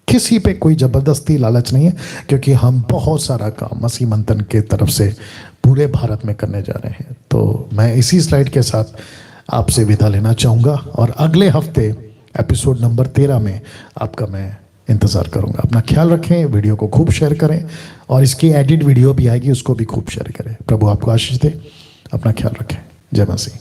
किसी पे कोई जबरदस्ती लालच नहीं है, क्योंकि हम बहुत सारा काम मसीह मंथन के तरफ से पूरे भारत में करने जा रहे हैं। तो मैं इसी स्लाइड के साथ आपसे विदा लेना चाहूँगा और अगले हफ्ते एपिसोड नंबर 13 में आपका मैं इंतज़ार करूँगा। अपना ख्याल रखें, वीडियो को खूब शेयर करें और इसकी एडिट वीडियो भी आएगी, उसको भी खूब शेयर करें। प्रभु आपको आशीष दे। अपना ख्याल रखें। जय मसीह।